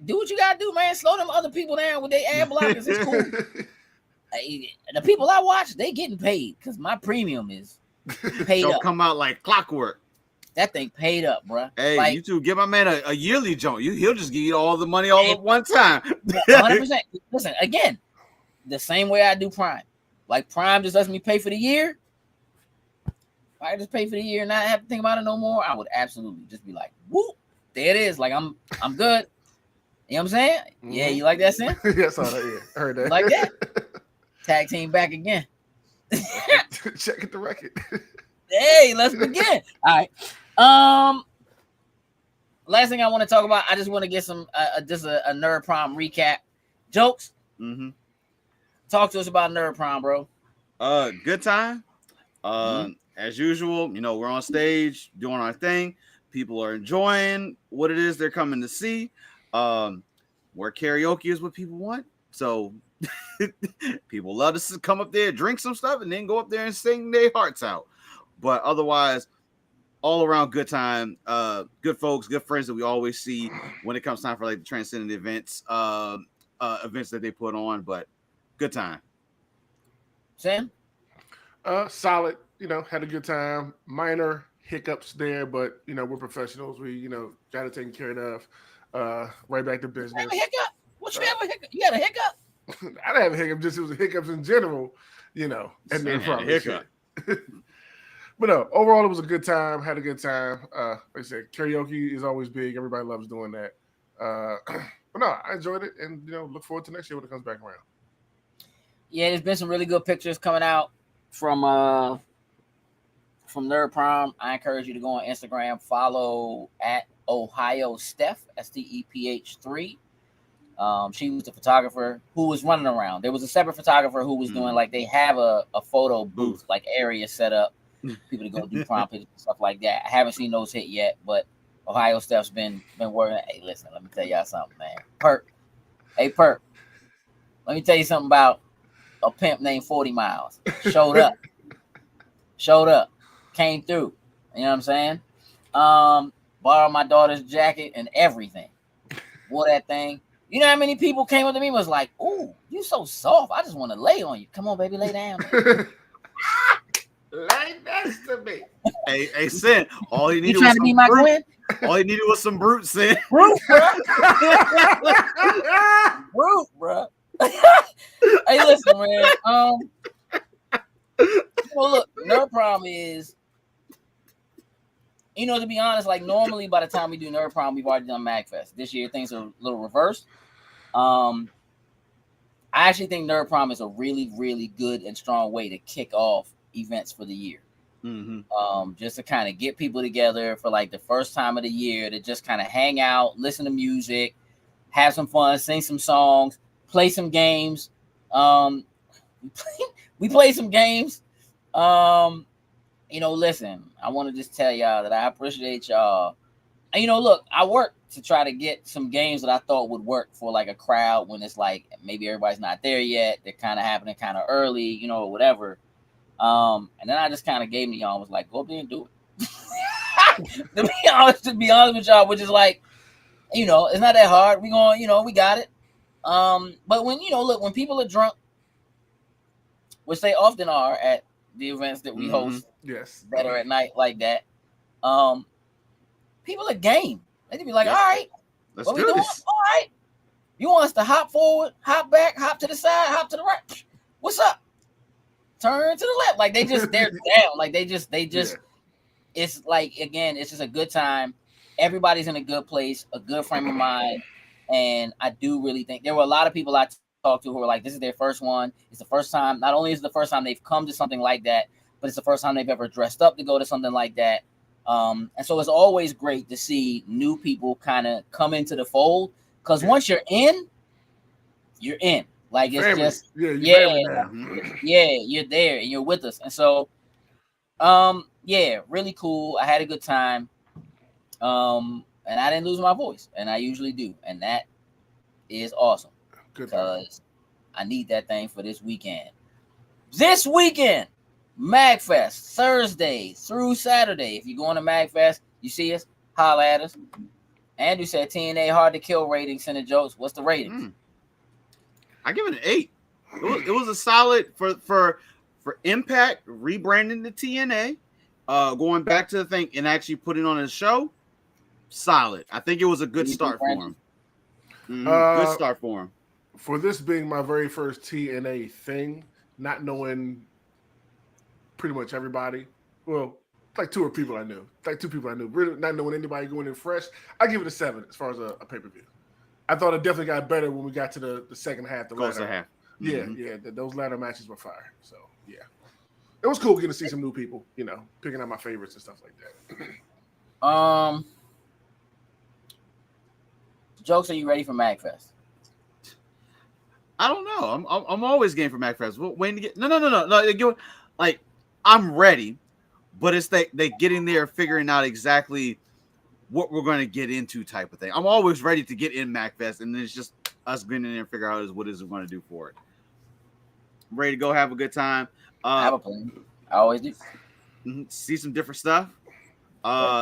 Speaker 2: do what you gotta do, man. Slow them other people down with their ad blockers. It's cool. The people I watch, they getting paid because my premium is paid
Speaker 4: Don't
Speaker 2: up.
Speaker 4: Come out like clockwork.
Speaker 2: That thing paid up, bro.
Speaker 4: Hey, like, you two, give my man a yearly joint. He'll just give you all the money all at one time.
Speaker 2: 100%. Listen, again, the same way I do Prime. Like Prime just lets me pay for the year. If I just pay for the year and not have to think about it no more, I would absolutely just be like, whoop, there it is. Like I'm good. You know what I'm saying? Yeah, you like that, Sam?
Speaker 3: Yes, I heard that.
Speaker 2: Like that? Tag team back again.
Speaker 3: Check the record.
Speaker 2: Hey, let's begin. All right. Last thing I want to talk about, I just want to get some just a Nerd Prom recap. Jokes. Talk to us about Nerd Prom, bro.
Speaker 4: Good time. As usual, we're on stage doing our thing. People are enjoying what it is they're coming to see. Where karaoke is what people want. So people love to come up there, drink some stuff, and then go up there and sing their hearts out. But otherwise, all around good time. Good folks, good friends that we always see when it comes time for like the transcendent events, events that they put on. But good time.
Speaker 2: Sam?
Speaker 3: Solid. Had a good time. Minor hiccups there, but we're professionals. We got it taken care of. Right back to business.
Speaker 2: Have a hiccup? What you have a hiccup? You had a hiccup?
Speaker 3: I didn't have a hiccup. Just it was hiccups in general. And then probably
Speaker 4: hiccup.
Speaker 3: But no, overall it was a good time. Had a good time. Like I said, karaoke is always big. Everybody loves doing that. But no, I enjoyed it, and look forward to next year when it comes back around.
Speaker 2: Yeah, there's been some really good pictures coming out from Nerd Prom. I encourage you to go on Instagram, follow at Ohio Steph, STEPH3. She was the photographer who was running around. There was a separate photographer who was doing like they have a photo booth like area set up, people to go do prom pictures and stuff like that. I haven't seen those hit yet, but Ohio Steph's been working. Hey, listen, let me tell y'all something, man. Perk. Hey, Perk. Let me tell you something about a pimp named 40 Miles. Showed up. Came through. You know what I'm saying? Borrowed my daughter's jacket and everything. Wore that thing. You know how many people came up to me and was like, "Ooh, you so soft. I just want to lay on you. Come on, baby, lay down."
Speaker 3: Lay next to me.
Speaker 4: Hey, Sin. All you
Speaker 2: You
Speaker 4: needed
Speaker 2: trying
Speaker 4: was
Speaker 2: to
Speaker 4: some
Speaker 2: be my
Speaker 4: brute.
Speaker 2: Gwen?
Speaker 4: All you needed was some brute, Sin.
Speaker 2: Brute, bro. Hey, listen, man. Well, look, Nerd Prom is, to be honest, like normally by the time we do Nerd Prom, we've already done MagFest. This year, things are a little reversed. I actually think Nerd Prom is a really, really good and strong way to kick off events for the year. Just to kind of get people together for like the first time of the year to just kind of hang out, listen to music, have some fun, sing some songs, play some games. We play some games. Listen, I want to just tell y'all that I appreciate y'all. And, look, I worked to try to get some games that I thought would work for like a crowd when it's like maybe everybody's not there yet. They're kind of happening kind of early, or whatever. And then I just kind of gave me y'all and was like, go up there and do it. to be honest with y'all, which is like, it's not that hard. We going, we got it. But when, look, when people are drunk, which they often are at the events that we host,
Speaker 3: yes,
Speaker 2: that are at night like that, people are game. They be like, all right,
Speaker 4: Let's
Speaker 2: what we
Speaker 4: do
Speaker 2: doing?
Speaker 4: this.
Speaker 2: All right. You want us to hop forward, hop back, hop to the side, hop to the right. What's up? Turn to the left. Like they're down. Like they just it's like, again, it's just a good time. Everybody's in a good place, a good frame of mind. And I do really think there were a lot of people I talked to who were like, this is their first one. It's the first time. Not only is it the first time they've come to something like that, but it's the first time they've ever dressed up to go to something like that. And so it's always great to see new people kind of come into the fold, because once you're in. Like it's
Speaker 3: family.
Speaker 2: just
Speaker 3: You're there
Speaker 2: and you're with us. And so really cool. I had a good time. And I didn't lose my voice, and I usually do, and that is awesome. Because I need that thing for this weekend. This weekend, MagFest, Thursday through Saturday. If you're going to MagFest, you see us, holla at us. Andrew said TNA hard to kill ratings, sending jokes. What's the rating?
Speaker 4: I give it an 8. It was a solid for Impact, rebranding the TNA, going back to the thing and actually putting on a show. Solid. I think it was a good start for him. Good start for him.
Speaker 3: For this being my very first TNA thing, not knowing pretty much everybody, well, like two people I knew, really not knowing anybody going in fresh, I give it a 7 as far as a pay-per-view. I thought it definitely got better when we got to the second half.
Speaker 4: Closer half.
Speaker 3: Yeah, those latter matches were fire. So, yeah. It was cool getting to see some new people, picking out my favorites and stuff like that.
Speaker 2: Jokes, are you ready for MagFest?
Speaker 4: I don't know. I'm always game for MagFest. Waiting to get no. Like I'm ready, but it's they getting there, figuring out exactly what we're going to get into, type of thing. I'm always ready to get in MagFest, and then it's just us getting in there and figure out what is we going to do for it. I'm ready to go have a good time.
Speaker 2: I have a plan. I always do.
Speaker 4: See some different stuff.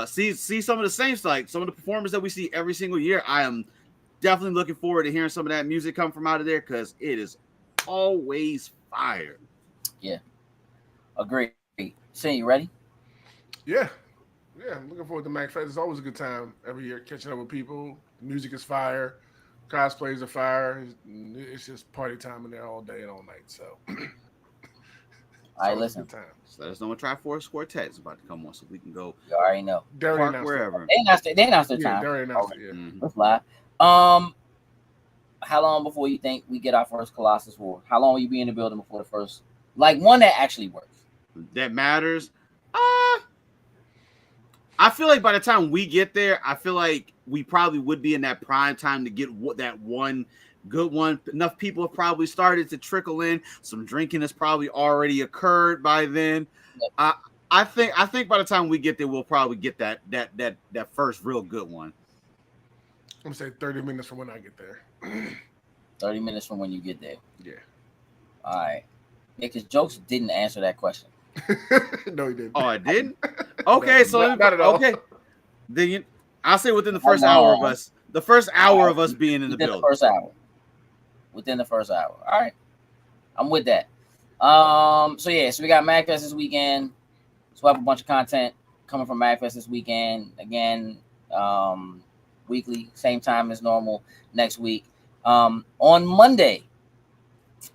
Speaker 4: See some of the same like some of the performers that we see every single year. I am definitely looking forward to hearing some of that music come from out of there because it is always fire.
Speaker 2: Yeah, agree. Sin, you ready?
Speaker 3: Yeah. I'm looking forward to MacFest. It's always a good time every year catching up with people. The music is fire. Cosplays are fire. It's just party time in there all day and all night. So,
Speaker 2: All right, listen.
Speaker 3: Good time.
Speaker 4: So let us know when Triforce Quartet is about to come on, so we can go
Speaker 2: You already know.
Speaker 3: Darren
Speaker 4: park wherever.
Speaker 2: They announced their time.
Speaker 3: Darren announced it. Yeah.
Speaker 4: Mhm.
Speaker 2: Let's lie. How long before you think we get our first Colossus War? How long will you be in the building before the first, like one that actually works?
Speaker 4: That matters. I feel like by the time we get there, I feel like we probably would be in that prime time to get that one good one. Enough people have probably started to trickle in. Some drinking has probably already occurred by then. I think by the time we get there, we'll probably get that first real good one.
Speaker 3: I'm gonna say 30 minutes from when I get there.
Speaker 2: 30 minutes from when you get there.
Speaker 3: Yeah.
Speaker 2: All right. Yeah, because Jokes didn't answer that question.
Speaker 3: No, he didn't.
Speaker 4: Oh, I didn't? Okay, so
Speaker 3: not at all.
Speaker 4: Okay. Then I'll say within the first hour of us. The first hour of us being in the
Speaker 2: Within
Speaker 4: building.
Speaker 2: the first hour. Within the first hour. All right. I'm with that. So we got MagFest this weekend. So we have a bunch of content coming from MagFest this weekend. Again, weekly, same time as normal next week. On Monday,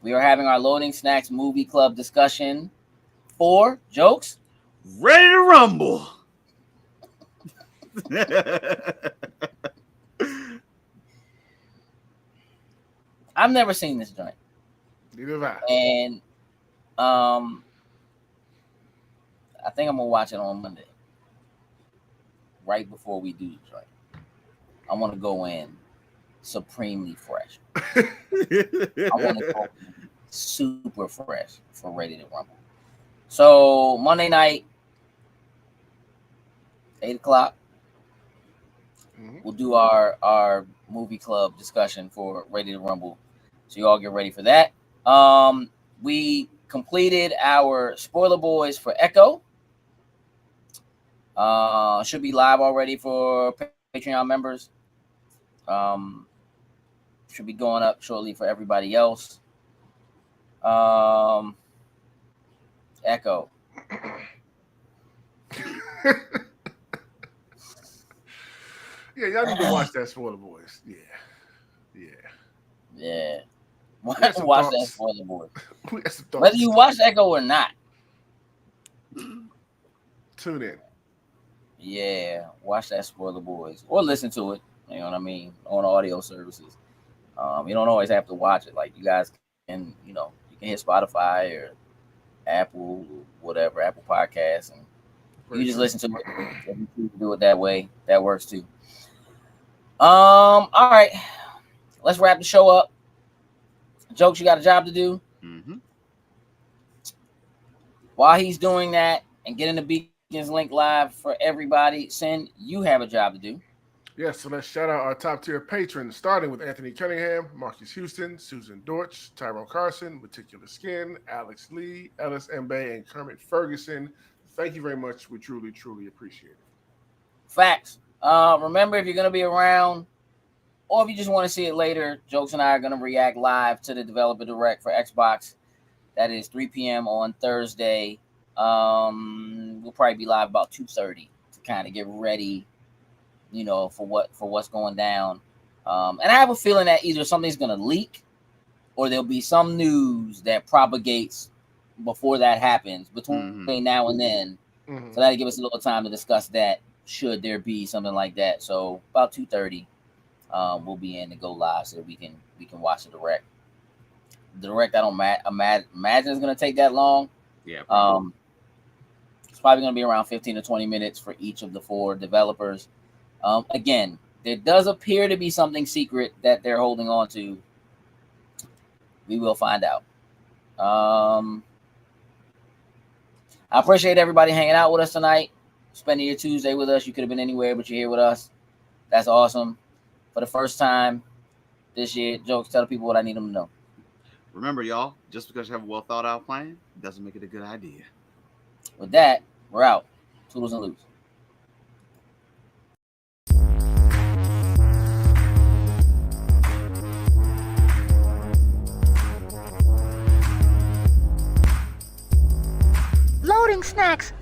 Speaker 2: we are having our Loading Snacks Movie Club discussion for Jokes.
Speaker 4: Ready to rumble.
Speaker 2: I've never seen this joint.
Speaker 3: Neither have I.
Speaker 2: And I think I'm gonna watch it on Monday. Right before we do the joint. I want to go in supremely fresh. I want to go super fresh for Ready to Rumble. So Monday night, 8:00, we'll do our movie club discussion for Ready to Rumble. So you all get ready for that. We completed our Spoiler Boys for Echo. Should be live already for Patreon members. Should be going up shortly for everybody else. Echo.
Speaker 3: Yeah, y'all need to watch that Spoiler Boys.
Speaker 2: Yeah.
Speaker 3: We got some
Speaker 2: Watch
Speaker 3: thoughts.
Speaker 2: that Spoiler Boys.
Speaker 3: We got some thoughts.
Speaker 2: Whether you watch Echo or not.
Speaker 3: Tune in.
Speaker 2: Yeah, watch that Spoiler Boys or listen to it. You know what I mean? On audio services. You don't always have to watch it. Like you guys can, you can hit Spotify or Apple, whatever, Apple Podcasts, and you just listen to it. If you choose to do it that way, that works too. All right, let's wrap the show up. Jokes, you got a job to do.
Speaker 4: Mm-hmm.
Speaker 2: While he's doing that and getting the Beacons link live for everybody, Sin, you have a job to do.
Speaker 3: Yes, so let's shout out our top tier patrons, starting with Anthony Cunningham, Marcus Houston, Susan Dortch, Tyrone Carson, Meticulous Skin, Alex Lee, Ellis Mbe, and Kermit Ferguson. Thank you very much. We truly, truly appreciate it.
Speaker 2: Facts. Remember, if you're going to be around, or if you just want to see it later, Jokes and I are going to react live to the Developer Direct for Xbox. That is 3 p.m. on Thursday. We'll probably be live about 2:30 to kind of get ready, for what's going down. And I have a feeling that either something's going to leak or there'll be some news that propagates before that happens between now and then.
Speaker 3: Mm-hmm.
Speaker 2: So that'll give us a little time to discuss that should there be something like that. So about 2:30, we'll be in to go live so that we can watch the direct. The direct, I don't imagine it's going to take that long.
Speaker 4: Yeah.
Speaker 2: It's probably going to be around 15 to 20 minutes for each of the 4 developers. Again, there does appear to be something secret that they're holding on to. We will find out. I appreciate everybody hanging out with us tonight, spending your Tuesday with us. You could have been anywhere, but you're here with us. That's awesome. For the first time this year, Jokes, tell the people what I need them to know.
Speaker 4: Remember, y'all, just because you have a well thought out plan doesn't make it a good idea.
Speaker 2: With that, we're out. Toodles and loops.
Speaker 5: floating snacks.